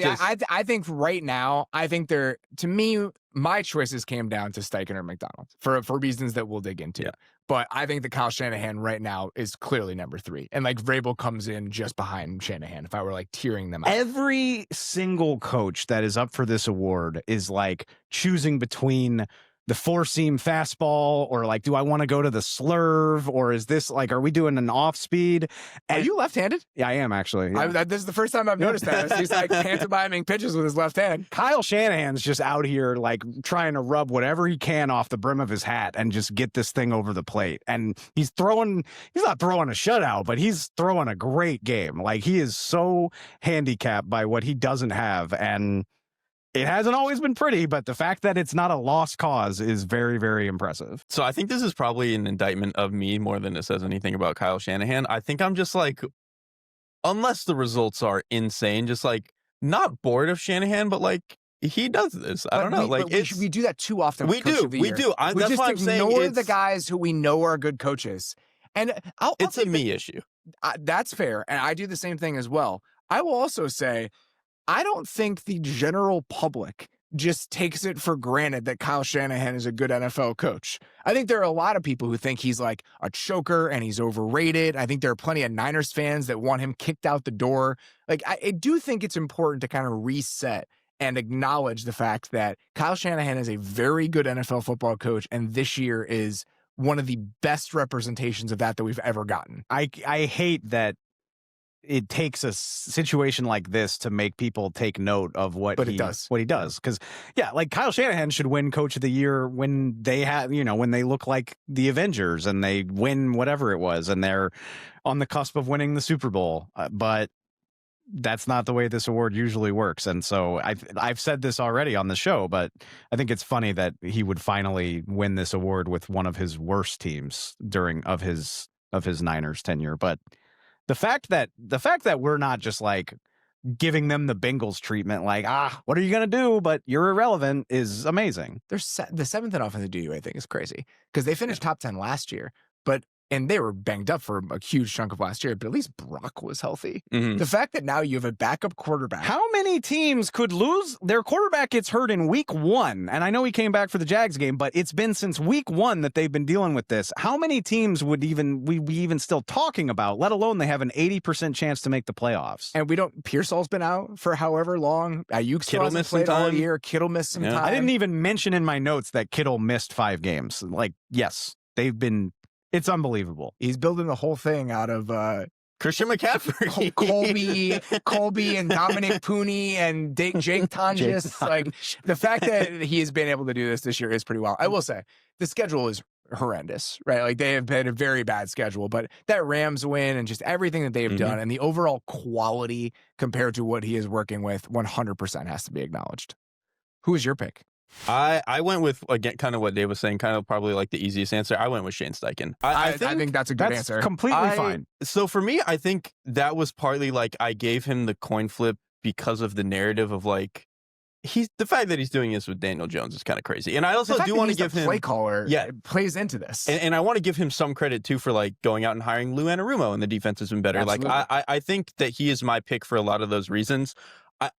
think right now, to me, my choices came down to Steichen or McDonald for reasons that we'll dig into. Yeah. But I think that Kyle Shanahan right now is clearly number 3. And like Vrabel comes in just behind Shanahan if I were like tiering them out. Every single coach that is up for this award is like choosing between the 4-seam fastball or like, do I want to go to the slurve, or is this like, are we doing an off speed? Are you left-handed? Yeah, I am actually. Yeah. This is the first time I've noticed that. He's like pantomiming pitches with his left hand. Kyle Shanahan's just out here like trying to rub whatever he can off the brim of his hat and just get this thing over the plate. And he's not throwing a shutout, but he's throwing a great game. Like, he is so handicapped by what he doesn't have. And it hasn't always been pretty, but the fact that it's not a lost cause is very, very impressive. So I think this is probably an indictment of me more than it says anything about Kyle Shanahan. I think I'm just like, unless the results are insane, just like not bored of Shanahan, but like he does this. I don't know. We do that too often. We do. We That's why I'm saying ignore the guys who we know are good coaches. And it's a me issue. That's fair. And I do the same thing as well. I will also say, I don't think the general public just takes it for granted that Kyle Shanahan is a good NFL coach. I think there are a lot of people who think he's like a choker and he's overrated. I think there are plenty of Niners fans that want him kicked out the door. Like, I do think it's important to kind of reset and acknowledge the fact that Kyle Shanahan is a very good NFL football coach, and this year is one of the best representations of that we've ever gotten. I hate that it takes a situation like this to make people take note of what he does. Because, yeah, like Kyle Shanahan should win Coach of the Year when they have, when they look like the Avengers and they win whatever it was and they're on the cusp of winning the Super Bowl. But that's not the way this award usually works. And so I've said this already on the show, but I think it's funny that he would finally win this award with one of his worst teams of his Niners tenure. But the fact that we're not just like giving them the Bengals treatment, like, what are you going to do? But you're irrelevant, is amazing. The 7th in offensive DVOA, I think, is crazy because they finished top 10 last year, and they were banged up for a huge chunk of last year, but at least Brock was healthy. Mm-hmm. The fact that now you have a backup quarterback. How many teams could lose? Their quarterback gets hurt in week 1. And I know he came back for the Jags game, but it's been since week 1 that they've been dealing with this. How many teams would we even still talking about, let alone they have an 80% chance to make the playoffs? And Pearsall's been out for however long. Ayuk still hasn't played all year. Kittle missed some time. I didn't even mention in my notes that Kittle missed 5 games. Like, yes, it's unbelievable. He's building the whole thing out of Christian McCaffrey, Colby, and Dominic Pooney and Jake Tonjes. Like, the fact that he has been able to do this year is pretty wild. I will say the schedule is horrendous, right? Like, they have had a very bad schedule, but that Rams win and just everything that they've done and the overall quality compared to what he is working with 100% has to be acknowledged. Who is your pick? I went with, again, kind of what Dave was saying, kind of probably like the easiest answer. I went with Shane Steichen. I think that's a good answer. Completely fine. So for me, I think that was partly like I gave him the coin flip because of the narrative of like, the fact that he's doing this with Daniel Jones is kind of crazy. And I also do want to give him play caller. Yeah, it plays into this. And I want to give him some credit too for like going out and hiring Lou Anarumo, and the defense has been better. Absolutely. Like I think that he is my pick for a lot of those reasons.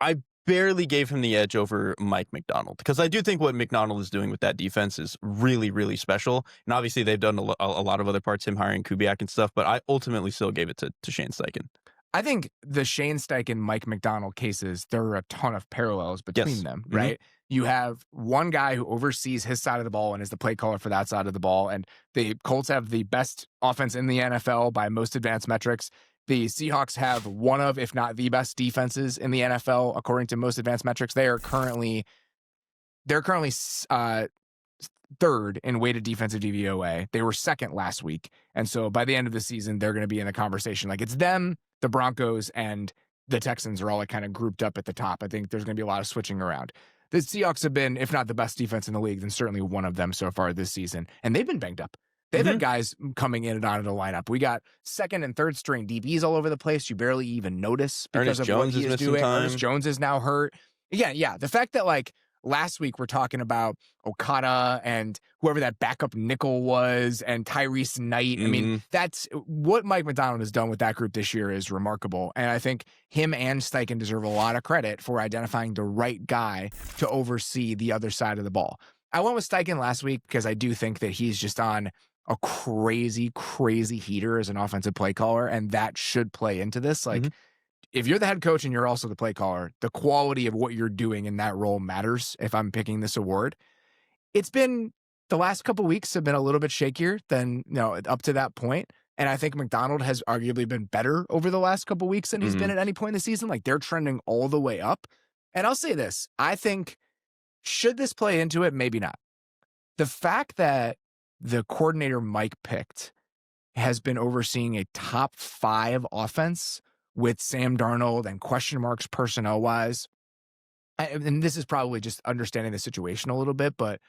I barely gave him the edge over Mike McDonald because I do think what McDonald is doing with that defense is really, really special. And obviously they've done a lot of other parts, him hiring Kubiak and stuff, but I ultimately still gave it to Shane Steichen. I think the Shane Steichen, Mike McDonald cases, there are a ton of parallels between them, right? Mm-hmm. You have one guy who oversees his side of the ball and is the play caller for that side of the ball. And the Colts have the best offense in the NFL by most advanced metrics. The Seahawks have one of, if not the best defenses in the NFL, according to most advanced metrics. They're currently third in weighted defensive DVOA. They were second last week. And so by the end of the season, they're going to be in the conversation. Like, it's them, the Broncos, and the Texans are all like kind of grouped up at the top. I think there's going to be a lot of switching around. The Seahawks have been, if not the best defense in the league, then certainly one of them so far this season. And they've been banged up. They've had guys coming in and out of the lineup. We got second and third string DBs all over the place. You barely even notice because of what he is doing. Ernest Jones is now hurt. Yeah. The fact that like last week we're talking about Okada and whoever that backup nickel was and Tyrese Knight. I mean, that's what Mike Macdonald has done with that group this year is remarkable. And I think him and Steichen deserve a lot of credit for identifying the right guy to oversee the other side of the ball. I went with Steichen last week because I do think that he's just on a crazy, crazy heater as an offensive play caller, and that should play into this. Like, if you're the head coach and you're also the play caller, the quality of what you're doing in that role matters if I'm picking this award. It's been, the last couple of weeks have been a little bit shakier than, up to that point. And I think Macdonald has arguably been better over the last couple of weeks than he's been at any point in the season. Like, they're trending all the way up. And I'll say this, I think, should this play into it? Maybe not. The fact that the coordinator Mike picked has been overseeing a top 5 offense with Sam Darnold and question marks personnel-wise. And this is probably just understanding the situation a little bit, but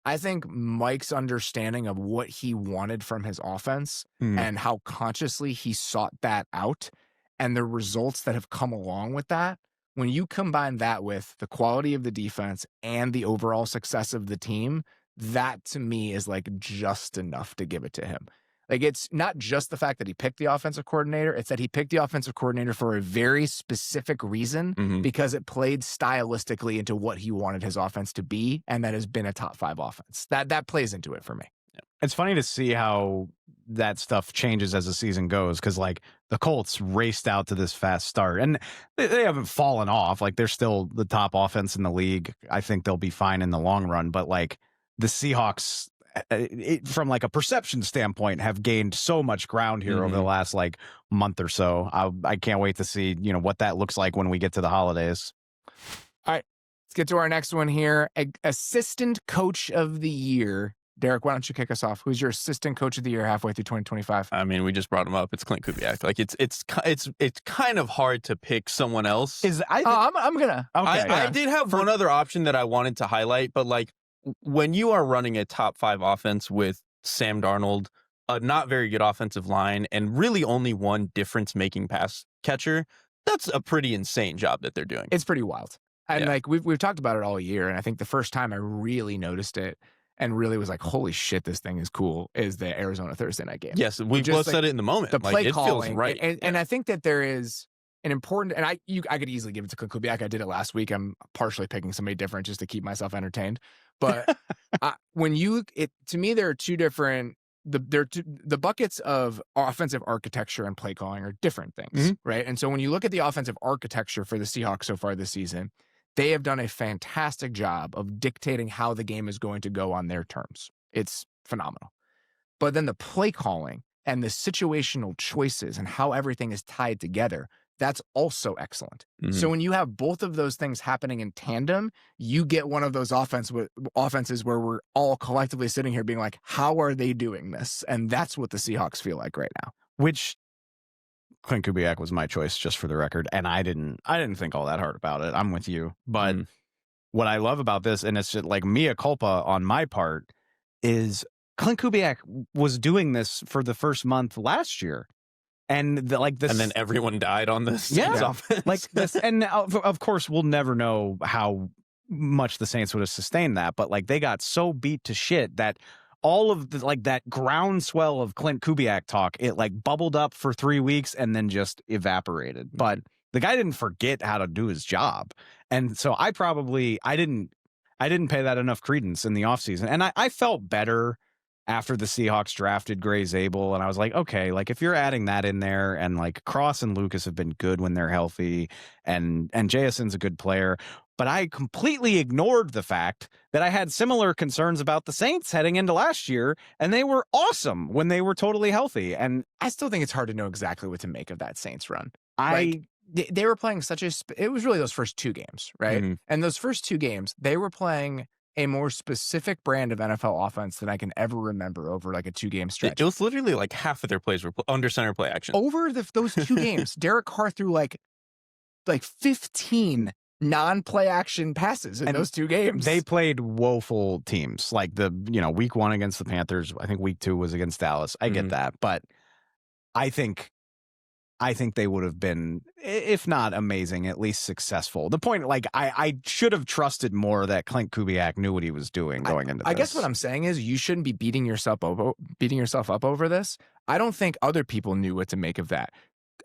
I think Mike's understanding of what he wanted from his offense and how consciously he sought that out and the results that have come along with that, when you combine that with the quality of the defense and the overall success of the team, that to me is like just enough to give it to him. Like, it's not just the fact that he picked the offensive coordinator, it's that he picked the offensive coordinator for a very specific reason because it played stylistically into what he wanted his offense to be, and that has been a top 5 offense. That plays into it for me. It's funny to see how that stuff changes as the season goes, because like the Colts raced out to this fast start and they haven't fallen off. Like, they're still the top offense in the league. I think they'll be fine in the long run, but like the Seahawks, from like a perception standpoint, have gained so much ground here over the last like month or so. I can't wait to see, what that looks like when we get to the holidays. All right, let's get to our next one here. Assistant Coach of the Year. Derrik, why don't you kick us off? Who's your assistant coach of the year halfway through 2025? I mean, we just brought him up. It's Klint Kubiak. Like, it's kind of hard to pick someone else. I'm gonna. Okay. I did have one other option that I wanted to highlight, but like, when you are running a top 5 offense with Sam Darnold, a not very good offensive line, and really only one difference-making pass catcher, that's a pretty insane job that they're doing. It's pretty wild. And like we've talked about it all year, and I think the first time I really noticed it and really was like, holy shit, this thing is cool, is the Arizona Thursday night game. Yes, we both said it in the moment. The play it calling, feels right. And I think that there is an important, and I could easily give it to Klint Kubiak. I did it last week. I'm partially picking somebody different just to keep myself entertained. But to me, there are two different, the buckets of offensive architecture and play calling are different things, right? And so when you look at the offensive architecture for the Seahawks so far this season, they have done a fantastic job of dictating how the game is going to go on their terms. It's phenomenal. But then the play calling and the situational choices and how everything is tied together, that's also excellent. So when you have both of those things happening in tandem, you get one of those offenses where we're all collectively sitting here being like, how are they doing this? And that's what the Seahawks feel like right now. Which Klint Kubiak was my choice, just for the record, and I didn't think all that hard about it. I'm with you. But what I love about this, and it's just like mea culpa on my part, is Klint Kubiak was doing this for the first month last year. And this, and then everyone died on this. Offense. Like this, and of course we'll never know how much the Saints would have sustained that. But like, they got so beat to shit that all of the, like, that groundswell of Klint Kubiak talk, it like bubbled up for 3 weeks and then just evaporated. But the guy didn't forget how to do his job, and so I didn't pay that enough credence in the offseason, and I felt better after the Seahawks drafted Gray Zabel, and I was like, okay, like if you're adding that in there, and like Cross and Lucas have been good when they're healthy, and Jason's a good player, but I completely ignored the fact that I had similar concerns about the Saints heading into last year, and they were awesome when they were totally healthy. And I still think it's hard to know exactly what to make of that Saints run. They were playing it was really those first 2 games, right? And those first 2 games, they were playing a more specific brand of NFL offense than I can ever remember over like a 2-game stretch. It was literally like half of their plays were under center play action. Over those 2 games, Derek Carr threw like 15 non-play action passes in those 2 games. They played woeful teams. Like week 1 against the Panthers. I think week 2 was against Dallas. I get that. But I think I think they would have been, if not amazing, at least successful. The point, like, I should have trusted more that Clint Kubiak knew what he was doing going into this. I guess what I'm saying is you shouldn't be beating yourself up over this. I don't think other people knew what to make of that.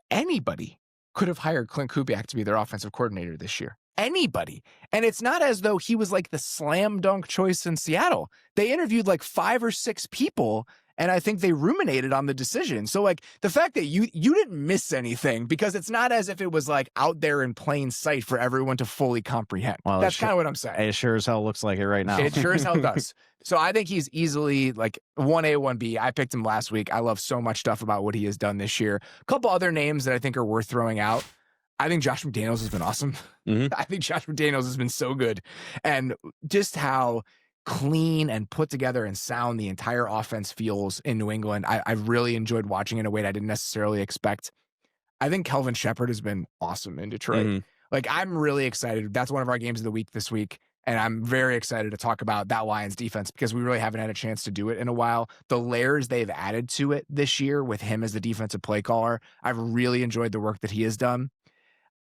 Anybody could have hired Clint Kubiak to be their offensive coordinator this year. Anybody. And it's not as though he was like the slam dunk choice in Seattle. They interviewed like 5 or 6 people, and I think they ruminated on the decision. So like the fact that you didn't miss anything, because it's not as if it was like out there in plain sight for everyone to fully comprehend. Well, that's kind of what I'm saying. It sure as hell looks like it right now. It sure as hell does. So I think he's easily like 1A, 1B. I picked him last week. I love so much stuff about what he has done this year. A couple other names that I think are worth throwing out. I think Josh McDaniels has been awesome. Mm-hmm. I think Josh McDaniels has been so good. And just how clean and put together and sound the entire offense feels in New England. I've really enjoyed watching it in a way that I didn't necessarily expect. I think Kelvin Shepard has been awesome in Detroit. Mm-hmm. Like, I'm really excited. That's one of our games of the week this week. And I'm very excited to talk about that Lions defense because we really haven't had a chance to do it in a while. The layers they've added to it this year with him as the defensive play caller, I've really enjoyed the work that he has done.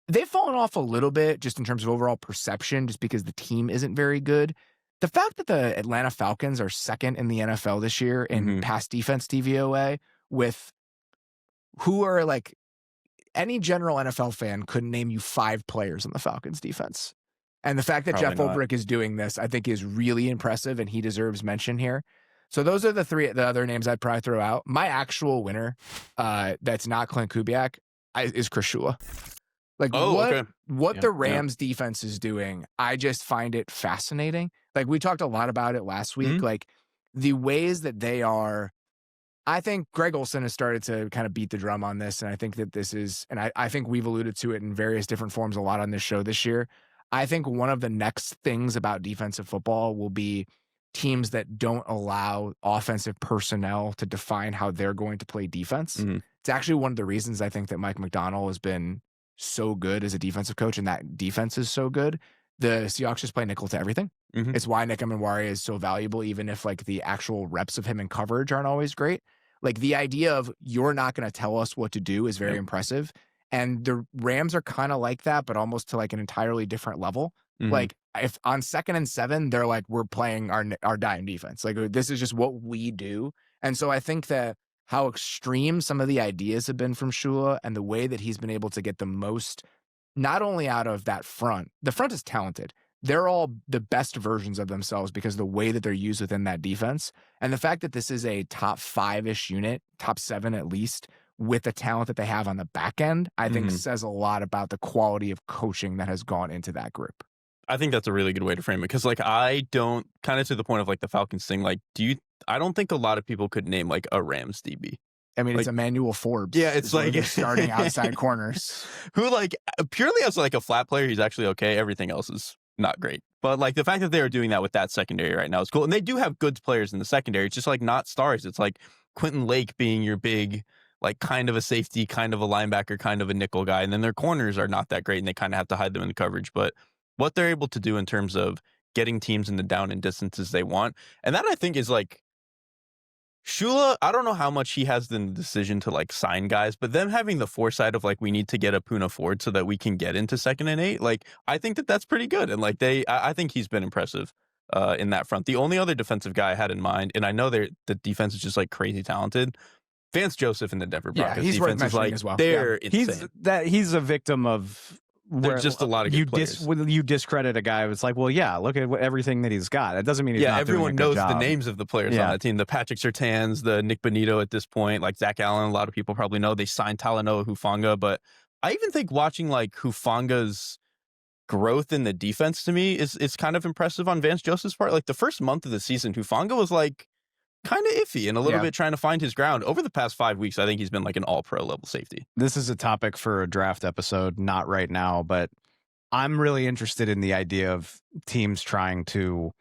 They've fallen off a little bit just in terms of overall perception, just because the team isn't very good. The fact that the Atlanta Falcons are second in the NFL this year in pass defense DVOA, with who are like, any general NFL fan couldn't name you 5 players on the Falcons defense. And the fact that Probably Jeff not. Ulbrich is doing this, I think, is really impressive, and he deserves mention here. So those are the other names I'd probably throw out. My actual winner, that's not Clint Kubiak, is Chris Shula. Like, what the Rams defense is doing, I just find it fascinating. Like, we talked a lot about it last week. Like, the ways that they are, I think Greg Olson has started to kind of beat the drum on this, and I think that this is, and I think we've alluded to it in various different forms a lot on this show this year. I think one of the next things about defensive football will be teams that don't allow offensive personnel to define how they're going to play defense. It's actually one of the reasons I think that Mike McDonald has been so good as a defensive coach, and that defense is so good. The Seahawks just play nickel to everything. It's why Nick Emenwari is so valuable, even if like the actual reps of him in coverage aren't always great. Like, the idea of you're not going to tell us what to do is very impressive. And the Rams are kind of like that, but almost to like an entirely different level. Like, if on 2nd and 7, they're like, we're playing our dime defense. Like, this is just what we do. And so I think that how extreme some of the ideas have been from Shula, and the way that he's been able to get the most, not only out of that front, the front is talented. They're all the best versions of themselves because of the way that they're used within that defense. And the fact that this is a top 5-ish unit, top 7 at least, with the talent that they have on the back end, I think says a lot about the quality of coaching that has gone into that group. I think that's a really good way to frame it, because like, I don't, kind of to the point of like the Falcons thing, like, I don't think a lot of people could name like a Rams DB. I mean, like, it's Emmanuel Forbes. Yeah, it's like starting outside corners. Who, like, purely as like a flat player, he's actually okay. Everything else is not great. But like, the fact that they are doing that with that secondary right now is cool. And they do have good players in the secondary. It's just like not stars. It's like Quentin Lake being your big, like, kind of a safety, kind of a linebacker, kind of a nickel guy. And then their corners are not that great, and they kind of have to hide them in the coverage. But what they're able to do in terms of getting teams in the down and distances they want, and that I think is like, Shula, I don't know how much he has in the decision to like sign guys, but them having the foresight of like, we need to get a Puna Ford so that we can get into 2nd and 8, like, I think that that's pretty good. And like, I think he's been impressive in that front. The only other defensive guy I had in mind, and I know the defense is just like crazy talented, Vance Joseph in the Denver Broncos. Yeah, he's worth defense is mentioning like, as well. they're insane. He's a victim of, there's just a lot of good players. You discredit a guy. It's like, well, yeah, look at everything that he's got. It doesn't mean he's not everyone doing a good knows the job. names of the players on that team. The Patrick Surtains, the Nick Bonito at this point, like Zach Allen. A lot of people probably know they signed Talanoa Hufanga, but I even think watching like Hufanga's growth in the defense to me is kind of impressive on Vance Joseph's part. Like, the first month of the season, Hufanga was like kind of iffy and a little bit trying to find his ground. Over the past 5 weeks, I think he's been like an all-pro level safety. This is a topic for a draft episode, not right now, but I'm really interested in the idea of teams trying to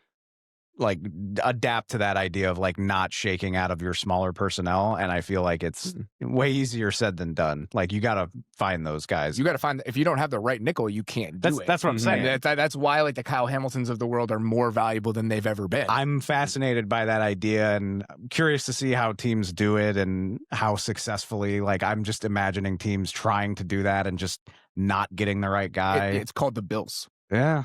like adapt to that idea of like not shaking out of your smaller personnel. And I feel like it's way easier said than done. Like you got to find those guys. You got to find, if you don't have the right nickel, you can't do it. That's what I'm saying. That's why like the Kyle Hamiltons of the world are more valuable than they've ever been. I'm fascinated by that idea and I'm curious to see how teams do it and how successfully. Like I'm just imagining teams trying to do that and just not getting the right guy. It's called the Bills. Yeah.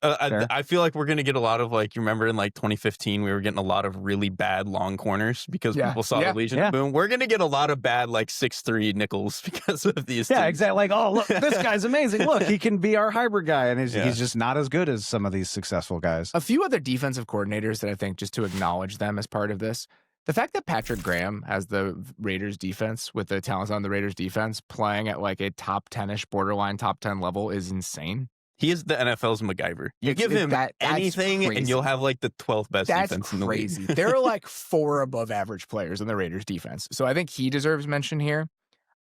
I feel like we're going to get a lot of like, you remember in like 2015, we were getting a lot of really bad long corners because people saw the Legion of Boom. We're going to get a lot of bad like 6'3" nickels because of these. Yeah, teams. exactly. Like, oh, look, this guy's amazing. Look, he can be our hybrid guy. And he's just not as good as some of these successful guys. A few other defensive coordinators that I think just to acknowledge them as part of this. The fact that Patrick Graham has the Raiders defense with the talents on the Raiders defense playing at like a top 10-ish borderline top 10 level is insane. He is the NFL's MacGyver. You give him anything and you'll have like the 12th best defense in the league. That's crazy. There are like 4 above average players in the Raiders defense. So I think he deserves mention here.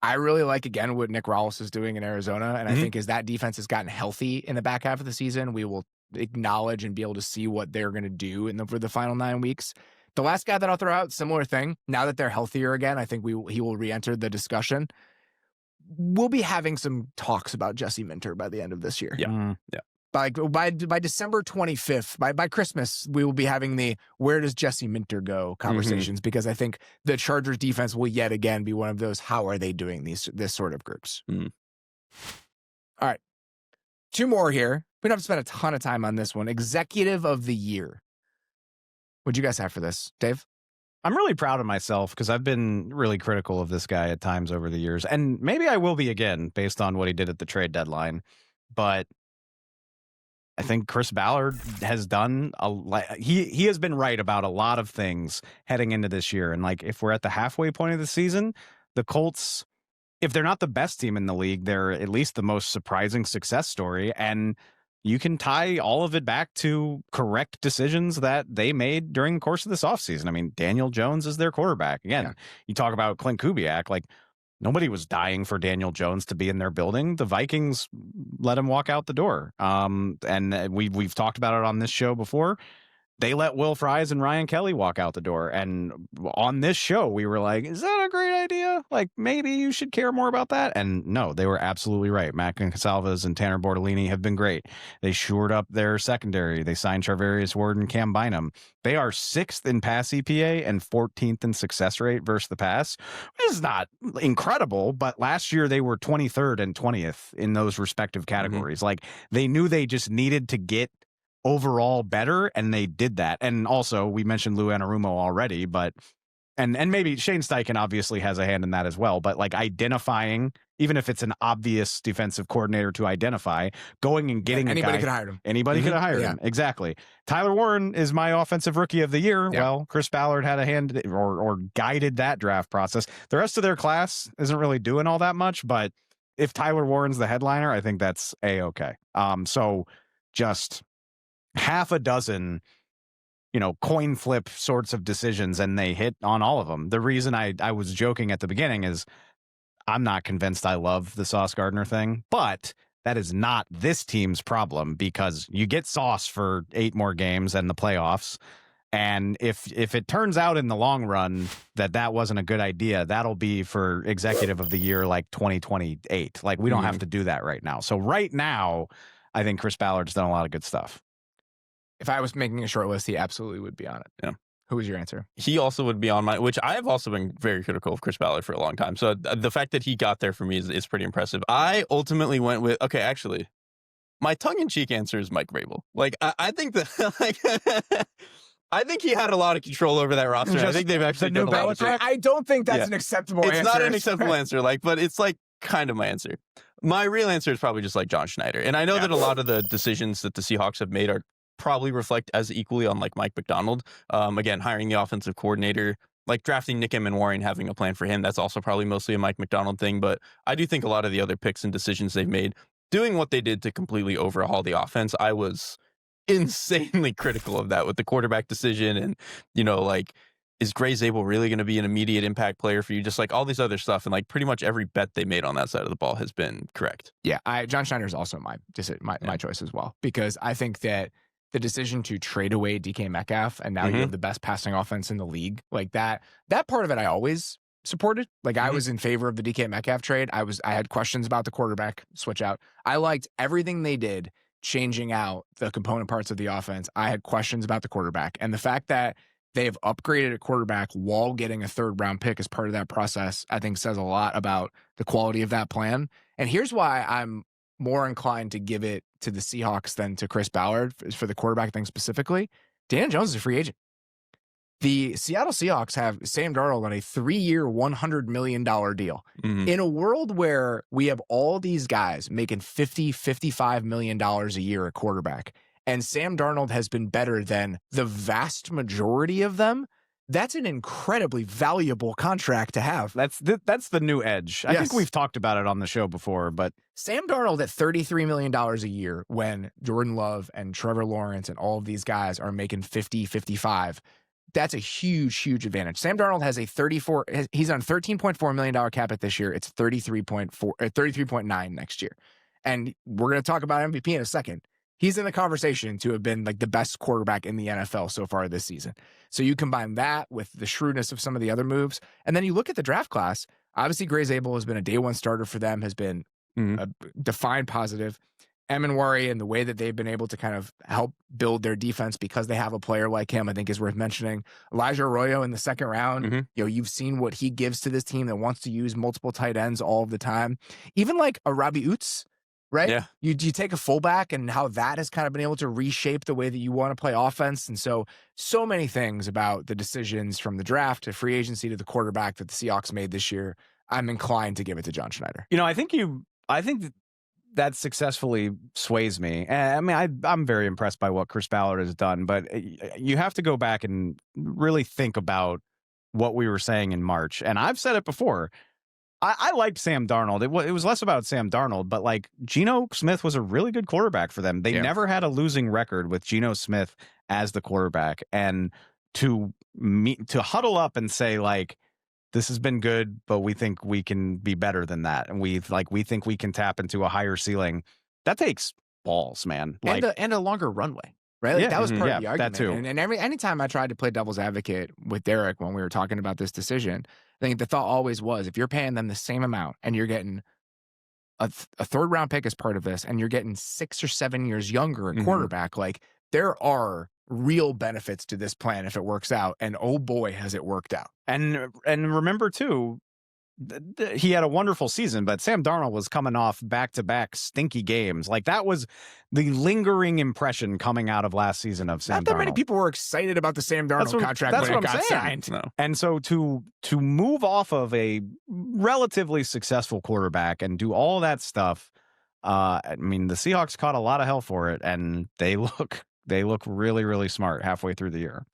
I really like, again, what Nick Rawls is doing in Arizona. And I think as that defense has gotten healthy in the back half of the season, we will acknowledge and be able to see what they're going to do for the final 9 weeks. The last guy that I'll throw out, similar thing. Now that they're healthier again, I think he will re-enter the discussion. We'll be having some talks about Jesse Minter by the end of this year. Yeah. By December 25th, by Christmas, we will be having the where does Jesse Minter go conversations because I think the Chargers defense will yet again be one of those how are they doing this sort of groups. All right. 2 more here. We don't have to spend a ton of time on this one. Executive of the Year. What'd you guys have for this, Dave? I'm really proud of myself because I've been really critical of this guy at times over the years. And maybe I will be again based on what he did at the trade deadline. But I think Chris Ballard has done he has been right about a lot of things heading into this year. And like if we're at the halfway point of the season, the Colts, if they're not the best team in the league, they're at least the most surprising success story. And you can tie all of it back to correct decisions that they made during the course of this offseason. I mean, Daniel Jones is their quarterback. Again, you talk about Clint Kubiak, like nobody was dying for Daniel Jones to be in their building. The Vikings let him walk out the door. And we've talked about it on this show before. They let Will Fries and Ryan Kelly walk out the door. And on this show, we were like, is that a great idea? Like, maybe you should care more about that. And no, they were absolutely right. Matt Consalves and Tanner Bortolini have been great. They shored up their secondary. They signed Charvarius Ward and Cam Bynum. They are 6th in pass EPA and 14th in success rate versus the pass. Which is not incredible, but last year they were 23rd and 20th in those respective categories. Like, they knew they just needed to get overall better, and they did that. And also, we mentioned Lou Anarumo already, but and maybe Shane Steichen obviously has a hand in that as well. But like identifying, even if it's an obvious defensive coordinator to identify, going and getting anybody could have hired him. Anybody could have hired him. Exactly. Tyler Warren is my offensive rookie of the year. Yeah. Well, Chris Ballard had a hand or guided that draft process. The rest of their class isn't really doing all that much, but if Tyler Warren's the headliner, I think that's A-okay. So just half a dozen, coin flip sorts of decisions, and they hit on all of them. The reason I was joking at the beginning is I'm not convinced I love the Sauce Gardner thing, but that is not this team's problem because you get Sauce for 8 more games and the playoffs. And if it turns out in the long run that wasn't a good idea, that'll be for executive of the year, like 2028. Like we don't have to do that right now. So right now, I think Chris Ballard's done a lot of good stuff. If I was making a short list, he absolutely would be on it. Yeah. Who was your answer? He also would be on mine, which I have also been very critical of Chris Ballard for a long time. So the fact that he got there for me is pretty impressive. I ultimately went with, actually, my tongue-in-cheek answer is Mike Vrabel. Like, I think that, I think he had a lot of control over that roster. I think they've actually done a lot of things. I don't think that's an acceptable answer. It's not an acceptable answer, but it's like kind of my answer. My real answer is probably just like John Schneider. And I know that a lot of the decisions that the Seahawks have made are probably reflect as equally on like Mike McDonald. Again, hiring the offensive coordinator, like drafting Nick Warren, having a plan for him. That's also probably mostly a Mike McDonald thing. But I do think a lot of the other picks and decisions they've made, doing what they did to completely overhaul the offense, I was insanely critical of that with the quarterback decision. And, is Gray Zabel really going to be an immediate impact player for you? Just like all these other stuff. And like pretty much every bet they made on that side of the ball has been correct. Yeah. John Schneider is also my choice as well, because I think that the decision to trade away DK Metcalf, and now you have the best passing offense in the league, like that part of it I always supported. Like I was in favor of the DK Metcalf trade. I had questions about the quarterback switch out. I liked everything they did changing out the component parts of the offense. I had questions about the quarterback, and the fact that they have upgraded a quarterback while getting a 3rd round pick as part of that process, I think says a lot about the quality of that plan. And here's why I'm more inclined to give it to the Seahawks than to Chris Ballard for the quarterback thing specifically. Daniel Jones is a free agent. The Seattle Seahawks have Sam Darnold on a 3-year, $100 million deal. In a world where we have all these guys making $50, $55 million a year at quarterback, and Sam Darnold has been better than the vast majority of them, that's an incredibly valuable contract to have. That's the new edge. I think we've talked about it on the show before, but Sam Darnold at $33 million a year when Jordan Love and Trevor Lawrence and all of these guys are making 50, 55, that's a huge, huge advantage. Sam Darnold has he's on $13.4 million cap at this year. It's 33.9 next year. And we're going to talk about MVP in a second. He's in the conversation to have been like the best quarterback in the NFL so far this season. So you combine that with the shrewdness of some of the other moves, and then you look at the draft class. Obviously, Grey Zabel has been a day one starter for them, has been a defined positive. Emenwari and the way that they've been able to kind of help build their defense because they have a player like him, I think is worth mentioning. Elijah Arroyo in the 2nd round, you've seen what he gives to this team that wants to use multiple tight ends all of the time. Even like a Robbie Oots, right? Yeah. You take a fullback and how that has kind of been able to reshape the way that you want to play offense. And so many things about the decisions from the draft to free agency to the quarterback that the Seahawks made this year. I'm inclined to give it to John Schneider. I think that successfully sways me. I mean, I'm very impressed by what Chris Ballard has done, but you have to go back and really think about what we were saying in March. And I've said it before. I liked Sam Darnold. It was less about Sam Darnold, but like Geno Smith was a really good quarterback for them. They never had a losing record with Geno Smith as the quarterback. And to huddle up and say like, this has been good, but we think we can be better than that. And we think we can tap into a higher ceiling. That takes balls, man. And a longer runway, right? Like that was part of the argument. That too. And anytime I tried to play devil's advocate with Derrik when we were talking about this decision, I think the thought always was, if you're paying them the same amount and you're getting a 3rd round pick as part of this, and you're getting 6 or 7 years younger at quarterback, like there are real benefits to this plan if it works out, and oh boy has it worked out. And remember too, he had a wonderful season, but Sam Darnold was coming off back-to-back stinky games. Like that was the lingering impression coming out of last season of Sam Darnold. Not that many people were excited about the Sam Darnold contract when it got signed. No. And so to move off of a relatively successful quarterback and do all that stuff, I mean, the Seahawks caught a lot of hell for it, and they look really, really smart halfway through the year.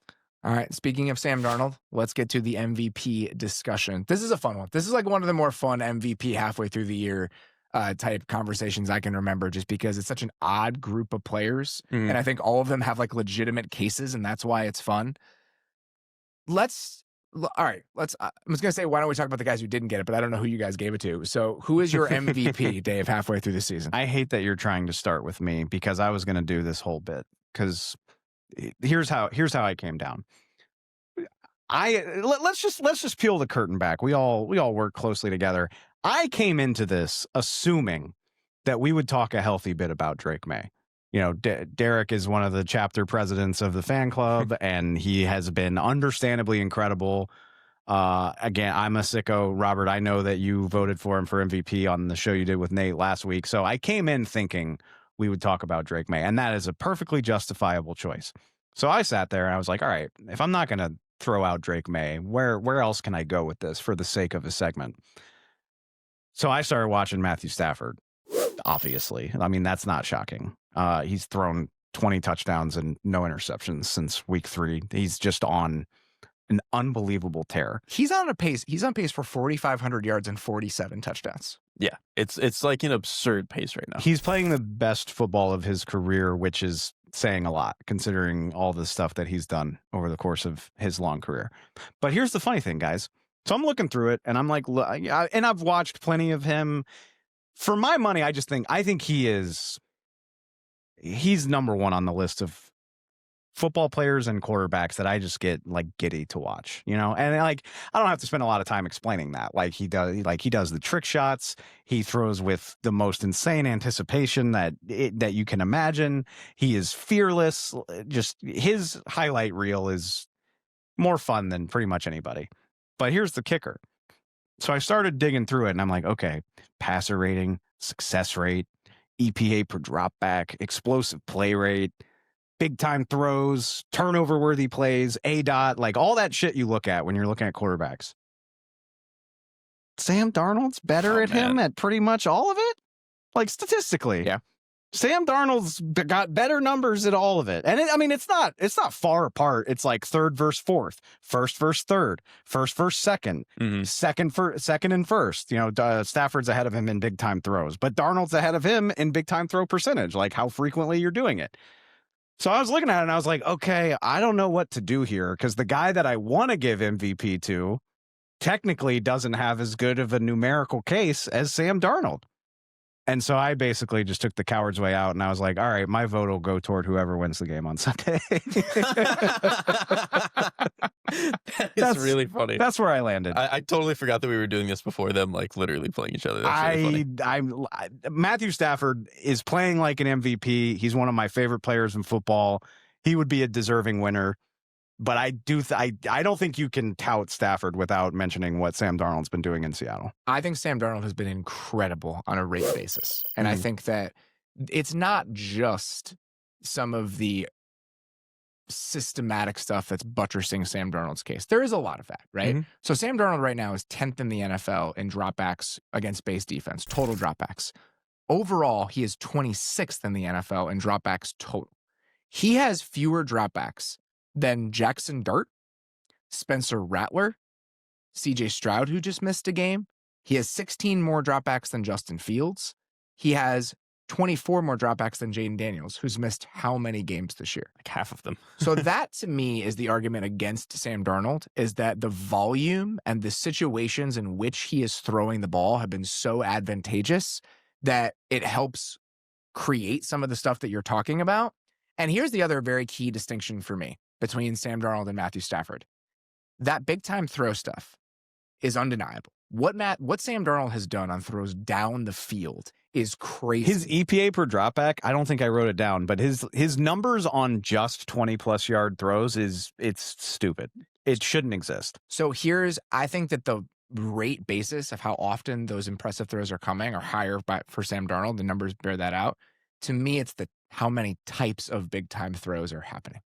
All right. Speaking of Sam Darnold, let's get to the MVP discussion. This is a fun one. This is like one of the more fun MVP halfway through the year type conversations I can remember, just because it's such an odd group of players. And I think all of them have like legitimate cases, and that's why it's fun. I was going to say, why don't we talk about the guys who didn't get it, but I don't know who you guys gave it to. So who is your MVP, Dave, halfway through the season? I hate that you're trying to start with me, because I was going to do this whole bit, because here's how I came down. Let's just peel the curtain back. We all work closely together. I came into this assuming that we would talk a healthy bit about Drake May. Derrik is one of the chapter presidents of the fan club, and he has been understandably incredible. Again, I'm a sicko. Robert, I know that you voted for him for MVP on the show you did with Nate last week. So I came in thinking we would talk about Drake May, and that is a perfectly justifiable choice. So I sat there and I was like, all right, if I'm not going to throw out Drake May, where else can I go with this for the sake of a segment? So I started watching Matthew Stafford, obviously. I mean, that's not shocking. He's thrown 20 touchdowns and no interceptions since week 3. He's just on an unbelievable tear. He's on pace for 4,500 yards and 47 touchdowns. Yeah, it's like an absurd pace right now. He's playing the best football of his career, which is saying a lot considering all the stuff that he's done over the course of his long career. But here's the funny thing, guys. So I'm looking through it and I'm like, and I've watched plenty of him. For my money, I think he's number one on the list of football players and quarterbacks that I just get like giddy to watch, you know? And like, I don't have to spend a lot of time explaining that. He does the trick shots. He throws with the most insane anticipation that you can imagine. He is fearless. Just his highlight reel is more fun than pretty much anybody. But here's the kicker. So I started digging through it and I'm like, okay, passer rating, success rate, EPA per drop back, explosive play rate, big time throws, turnover worthy plays, ADOT, like all that shit you look at when you're looking at quarterbacks. Sam Darnold's better at him at pretty much all of it. Like statistically. Yeah. Sam Darnold's got better numbers at all of it. And it's not far apart. It's like third versus fourth, first versus third, first versus second, second and first. You know, Stafford's ahead of him in big time throws, but Darnold's ahead of him in big time throw percentage, like how frequently you're doing it. So I was looking at it and I was like, okay, I don't know what to do here because the guy that I want to give MVP to technically doesn't have as good of a numerical case as Sam Darnold. And so I basically just took the coward's way out and I was like, all right, my vote will go toward whoever wins the game on Sunday. That's really funny. That's where I landed. I totally forgot that we were doing this before them, like literally playing each other. That's really funny. Matthew Stafford is playing like an MVP. He's one of my favorite players in football. He would be a deserving winner. But I don't think you can tout Stafford without mentioning what Sam Darnold's been doing in Seattle. I think Sam Darnold has been incredible on a rate basis. And I think that it's not just some of the systematic stuff that's buttressing Sam Darnold's case. There is a lot of that, right? So Sam Darnold right now is 10th in the NFL in dropbacks against base defense, total dropbacks. Overall, he is 26th in the NFL in dropbacks total. He has fewer dropbacks than Jackson Dart, Spencer Rattler, CJ Stroud, who just missed a game. He has 16 more dropbacks than Justin Fields. He has 24 more dropbacks than Jaden Daniels, who's missed how many games this year? Like half of them. So that, to me, is the argument against Sam Darnold, is that the volume and the situations in which he is throwing the ball have been so advantageous that it helps create some of the stuff that you're talking about. And here's the other very key distinction for me between Sam Darnold and Matthew Stafford. That big-time throw stuff is undeniable. What Sam Darnold has done on throws down the field is crazy. His EPA per dropback, I don't think I wrote it down, but his numbers on just 20-plus yard throws it's stupid. It shouldn't exist. So I think that the rate basis of how often those impressive throws are coming are higher for Sam Darnold. The numbers bear that out. To me, it's how many types of big-time throws are happening.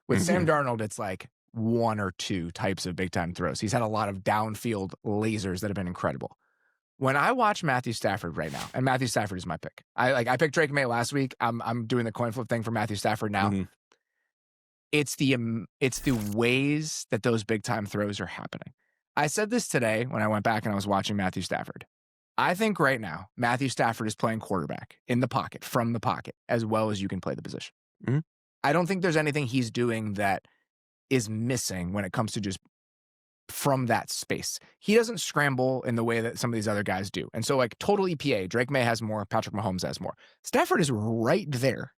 With Sam Darnold, it's like one or two types of big-time throws. He's had a lot of downfield lasers that have been incredible. When I watch Matthew Stafford right now, and Matthew Stafford is my pick. I picked Drake May last week. I'm doing the coin flip thing for Matthew Stafford now. It's the ways that those big-time throws are happening. I said this today when I went back and I was watching Matthew Stafford. I think right now, Matthew Stafford is playing quarterback in the pocket, from the pocket, as well as you can play the position. I don't think there's anything he's doing that is missing when it comes to just from that space. He doesn't scramble in the way that some of these other guys do. And so like total EPA, Drake May has more, Patrick Mahomes has more. Stafford is right there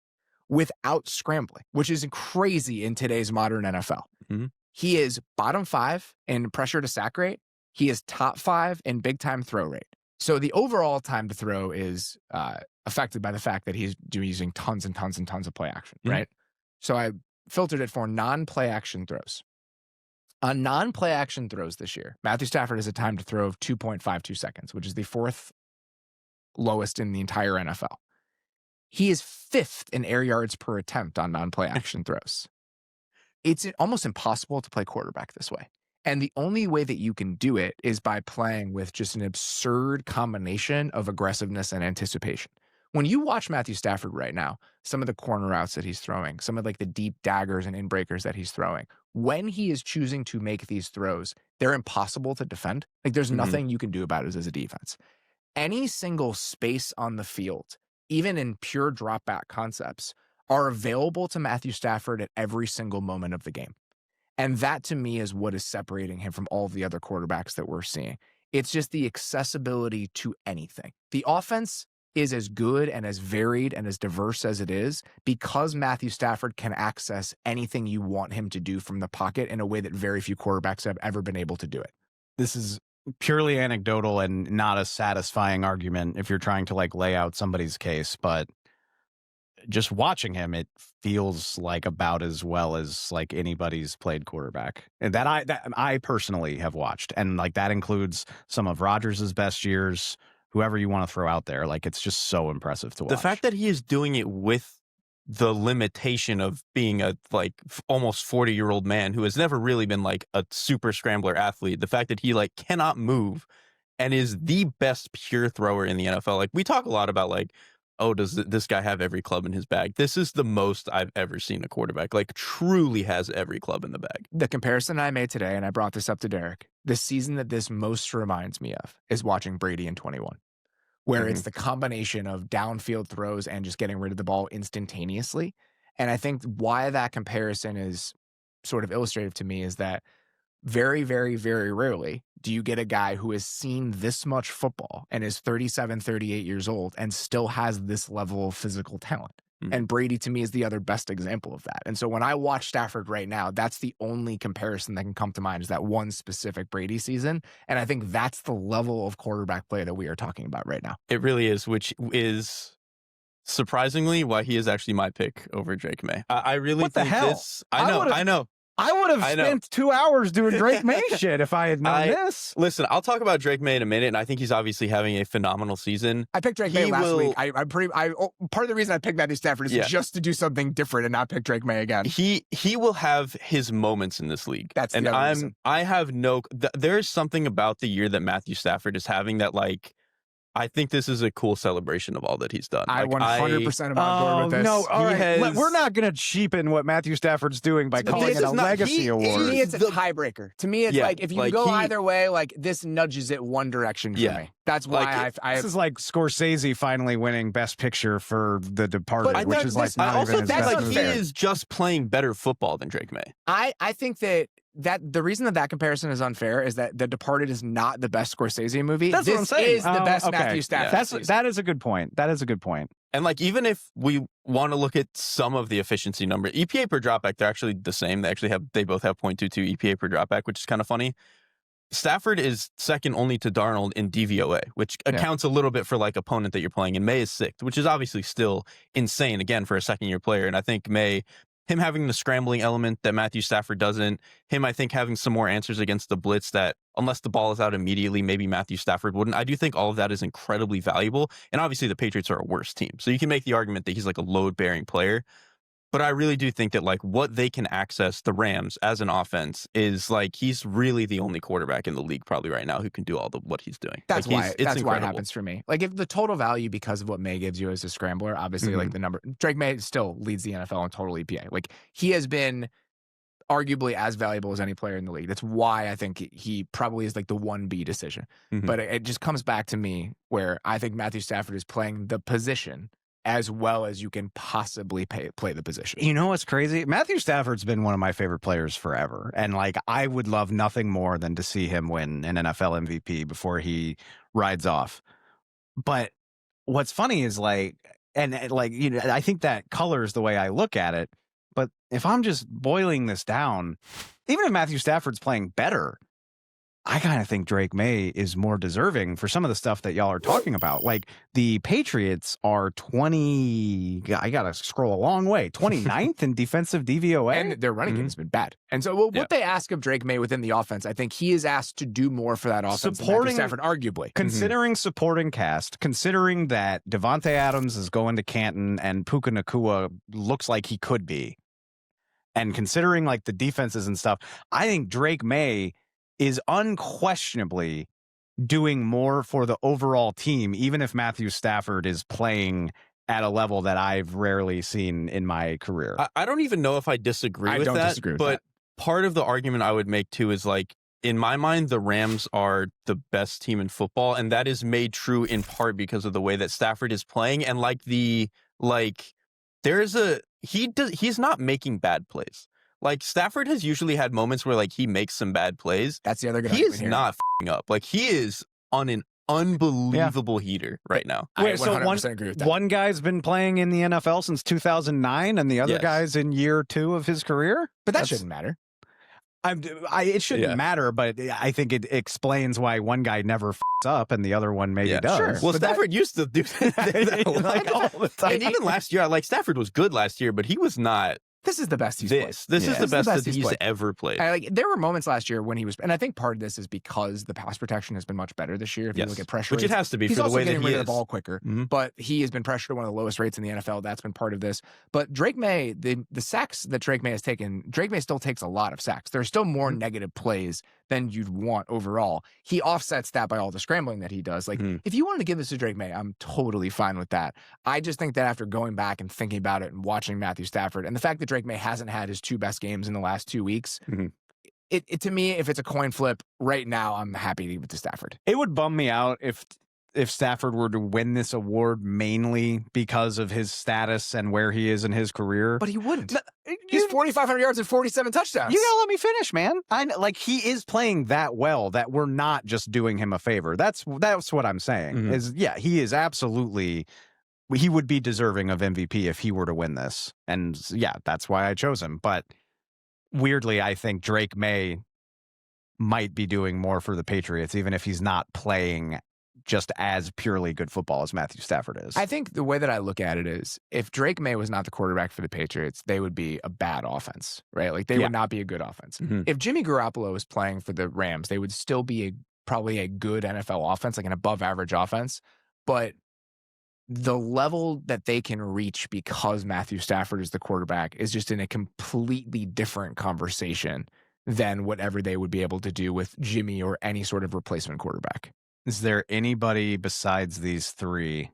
without scrambling, which is crazy in today's modern NFL. He is bottom 5 in pressure to sack rate. He is top 5 in big time throw rate. So the overall time to throw is affected by the fact that he's using tons and tons and tons of play action, right? So I filtered it for non-play action throws. On non-play action throws this year, Matthew Stafford has a time to throw of 2.52 seconds, which is the 4th lowest in the entire NFL. He is 5th in air yards per attempt on non-play action throws. It's almost impossible to play quarterback this way. And the only way that you can do it is by playing with just an absurd combination of aggressiveness and anticipation. When you watch Matthew Stafford right now, some of the corner routes that he's throwing, some of like the deep daggers and in-breakers that he's throwing, when he is choosing to make these throws, they're impossible to defend. Like there's nothing you can do about it as a defense. Any single space on the field, even in pure drop back concepts, are available to Matthew Stafford at every single moment of the game. And that to me is what is separating him from all of the other quarterbacks that we're seeing. It's just the accessibility to anything. The offense is as good and as varied and as diverse as it is because Matthew Stafford can access anything you want him to do from the pocket in a way that very few quarterbacks have ever been able to do it. This is purely anecdotal and not a satisfying argument if you're trying to like lay out somebody's case, but just watching him, it feels like about as well as like anybody's played quarterback, and that I personally have watched, and like that includes some of Rodgers' best years, whoever you want to throw out there. Like it's just so impressive to watch. The fact that he is doing it with the limitation of being a like almost 40-year-old man who has never really been like a super scrambler athlete, the fact that he like cannot move and is the best pure thrower in the NFL. Like we talk a lot about like, oh, does this guy have every club in his bag? This is the most I've ever seen a quarterback, like truly has every club in the bag. The comparison I made today, and I brought this up to Derrik, the season that this most reminds me of is watching Brady in 21, where it's the combination of downfield throws and just getting rid of the ball instantaneously. And I think why that comparison is sort of illustrative to me is that very, very, very rarely do you get a guy who has seen this much football and is 37, 38 years old and still has this level of physical talent. And Brady, to me, is the other best example of that. And so when I watch Stafford right now, that's the only comparison that can come to mind is that one specific Brady season. And I think that's the level of quarterback play that we are talking about right now. It really is, which is surprisingly why he is actually my pick over Drake May. I really What the think hell? this. I know. I would have spent 2 hours doing Drake May shit if I had known this. Listen, I'll talk about Drake May in a minute, and I think he's obviously having a phenomenal season. I picked Drake May last week. Part of the reason I picked Matthew Stafford is just to do something different and not pick Drake May again. He will have his moments in this league. That's and the other reason. I have no. There's something about the year that Matthew Stafford is having that like. I think this is a cool celebration of all that he's done. I 100% am on board with this. No, all right. We're not going to cheapen what Matthew Stafford's doing by calling it a legacy award. To me, it's a tiebreaker. To me, it's like if you go either way, like this nudges it one direction for me. That's why this is like Scorsese finally winning Best Picture for The Departed, which is like not even his best movie. He is just playing better football than Drake May. I think that the reason that comparison is unfair is that The Departed is not the best Scorsese movie. That's what I'm saying. This is the best Matthew Stafford. That is a good point. That is a good point. And like even if we want to look at some of the efficiency number, EPA per dropback, they're actually the same. They both have 0.22 EPA per dropback, which is kind of funny. Stafford is second only to Darnold in DVOA, which accounts a little bit for like opponent that you're playing. And May is sixth, which is obviously still insane again for a second-year player. And I think May, him having the scrambling element that Matthew Stafford doesn't, him I think having some more answers against the blitz that unless the ball is out immediately, maybe Matthew Stafford wouldn't. I do think all of that is incredibly valuable. And obviously the Patriots are a worse team. So you can make the argument that he's like a load-bearing player. But I really do think that like what they can access the Rams as an offense is like he's really the only quarterback in the league probably right now who can do all what he's doing. That's like, why it happens for me. Like if the total value because of what May gives you as a scrambler, obviously like the number Drake May still leads the NFL in total EPA. Like he has been arguably as valuable as any player in the league. That's why I think he probably is like the 1B decision. But it just comes back to me where I think Matthew Stafford is playing the position as well as you can possibly play the position. You know what's crazy? Matthew Stafford's been one of my favorite players forever. And like, I would love nothing more than to see him win an NFL MVP before he rides off. But what's funny is like, and like, you know, I think that colors the way I look at it. But if I'm just boiling this down, even if Matthew Stafford's playing better, I kind of think Drake May is more deserving for some of the stuff that y'all are talking about. Like the Patriots are I got to scroll a long way, 29th in defensive DVOA. And their running game has been bad. And so what they ask of Drake May within the offense, I think he is asked to do more for that offense than Matthew Stafford, arguably. Considering supporting cast, considering that Devontae Adams is going to Canton and Puka Nacua looks like he could be, and considering like the defenses and stuff, I think Drake May is unquestionably doing more for the overall team, even if Matthew Stafford is playing at a level that I've rarely seen in my career. I don't even know if I disagree with that, but part of the argument I would make too is like, in my mind, the Rams are the best team in football, and that is made true in part because of the way that Stafford is playing, and like he's not making bad plays. Like Stafford has usually had moments where like he makes some bad plays. That's the other good He argument is here. not f***ing up. Like he is on an unbelievable heater right now. I Wait, 100% agree with that. One guy's been playing in the NFL since 2009, and the other guy's in year 2 of his career. But that shouldn't matter. It shouldn't matter, but I think it explains why one guy never up and the other one maybe does. Sure. Well, Stafford used to do that like all the time. And even last year, like Stafford was good last year, but he was not. This is the best he's played. This is the best that he's ever played. There were moments last year when he was, and I think part of this is because the pass protection has been much better this year. If you look at pressure, which it has to be he's for the also way that getting he rid is. of the ball quicker. But he has been pressured at one of the lowest rates in the NFL. That's been part of this. But Drake May, the sacks that Drake May has taken, Drake May still takes a lot of sacks. There's still more negative plays than you'd want overall. He offsets that by all the scrambling that he does. Like, if you wanted to give this to Drake May, I'm totally fine with that. I just think that after going back and thinking about it and watching Matthew Stafford, and the fact that Drake May hasn't had his 2 best games in the last 2 weeks, it to me, if it's a coin flip right now, I'm happy to give it to Stafford. It would bum me out if Stafford were to win this award mainly because of his status and where he is in his career. But he wouldn't. He's 4,500 yards and 47 touchdowns. You gotta let me finish, man. He is playing that well that we're not just doing him a favor. That's what I'm saying. He is absolutely. He would be deserving of MVP if he were to win this, and that's why I chose him. But weirdly, I think Drake May might be doing more for the Patriots, even if he's not playing just as purely good football as Matthew Stafford is. I think the way that I look at it is, if Drake May was not the quarterback for the Patriots, they would be a bad offense, right? Like, they would not be a good offense. If Jimmy Garoppolo was playing for the Rams, they would still be probably a good NFL offense, like an above average offense. But the level that they can reach because Matthew Stafford is the quarterback is just in a completely different conversation than whatever they would be able to do with Jimmy or any sort of replacement quarterback. Is there anybody besides these 3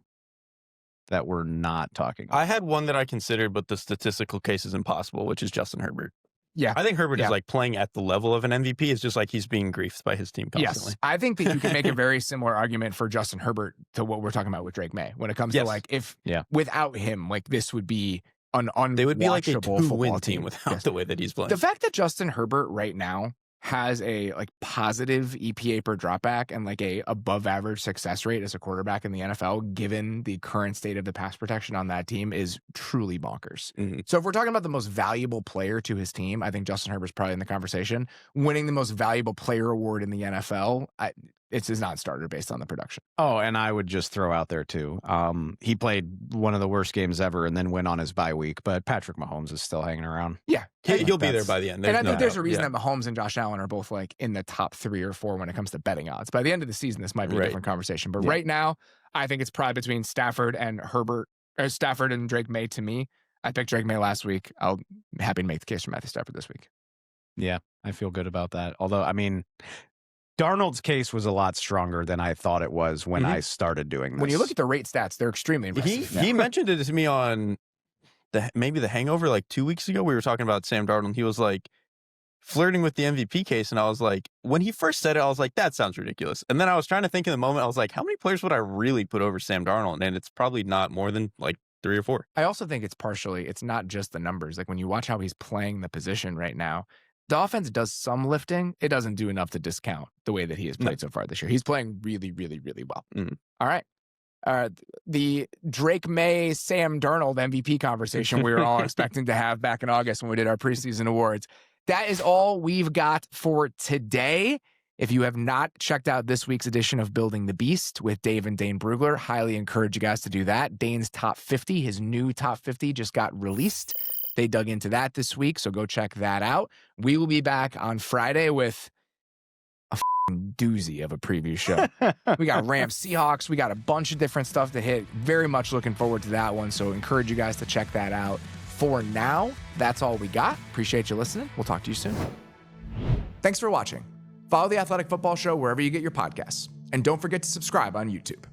that we're not talking about? I had one that I considered, but the statistical case is impossible, which is Justin Herbert. Yeah. I think Herbert is like playing at the level of an MVP. It's just like he's being griefed by his team constantly. Yes. I think that you can make a very similar argument for Justin Herbert to what we're talking about with Drake May. When it comes to like, if without him, like, this would be an unwatchable They would be like a football 2-win team without the way that he's playing. The fact that Justin Herbert right now has a positive EPA per dropback and like a above average success rate as a quarterback in the NFL, given the current state of the pass protection on that team, is truly bonkers. So if we're talking about the most valuable player to his team, I think Justin Herbert's probably in the conversation. Winning the most valuable player award in the NFL, it's his non-starter based on the production. Oh, and I would just throw out there too. He played one of the worst games ever and then went on his bye week, but Patrick Mahomes is still hanging around. Yeah. He'll be there by the end. And I think there's a reason that Mahomes and Josh Allen are both like in the top 3 or 4 when it comes to betting odds. By the end of the season, this might be a different conversation. But right now, I think it's probably between Stafford and Herbert, or Stafford and Drake May to me. I picked Drake May last week. I'm happy to make the case for Matthew Stafford this week. Yeah, I feel good about that. Although, I mean, Darnold's case was a lot stronger than I thought it was when I started doing this. When you look at the rate stats, they're extremely impressive. He mentioned it to me on maybe the Hangover like 2 weeks ago. We were talking about Sam Darnold. He was like flirting with the MVP case, and I was like, when he first said it, I was like, that sounds ridiculous. And then I was trying to think in the moment, I was like, how many players would I really put over Sam Darnold? And it's probably not more than like 3 or 4. I also think it's not just the numbers. Like, when you watch how he's playing the position right now, the offense does some lifting. It doesn't do enough to discount the way that he has played so far this year. He's playing really, really, really well. All right. The Drake May, Sam Darnold MVP conversation we were all expecting to have back in August when we did our preseason awards. That is all we've got for today. If you have not checked out this week's edition of Building the Beast with Dave and Dane Brugler, highly encourage you guys to do that. Dane's Top 50, his new Top 50 just got released. They dug into that this week, so go check that out. We will be back on Friday with a doozy of a preview show. We got Rams Seahawks. We got a bunch of different stuff to hit. Very much looking forward to that one, so encourage you guys to check that out. For now, that's all we got. Appreciate you listening. We'll talk to you soon. Thanks for watching. Follow The Athletic Football Show wherever you get your podcasts. And don't forget to subscribe on YouTube.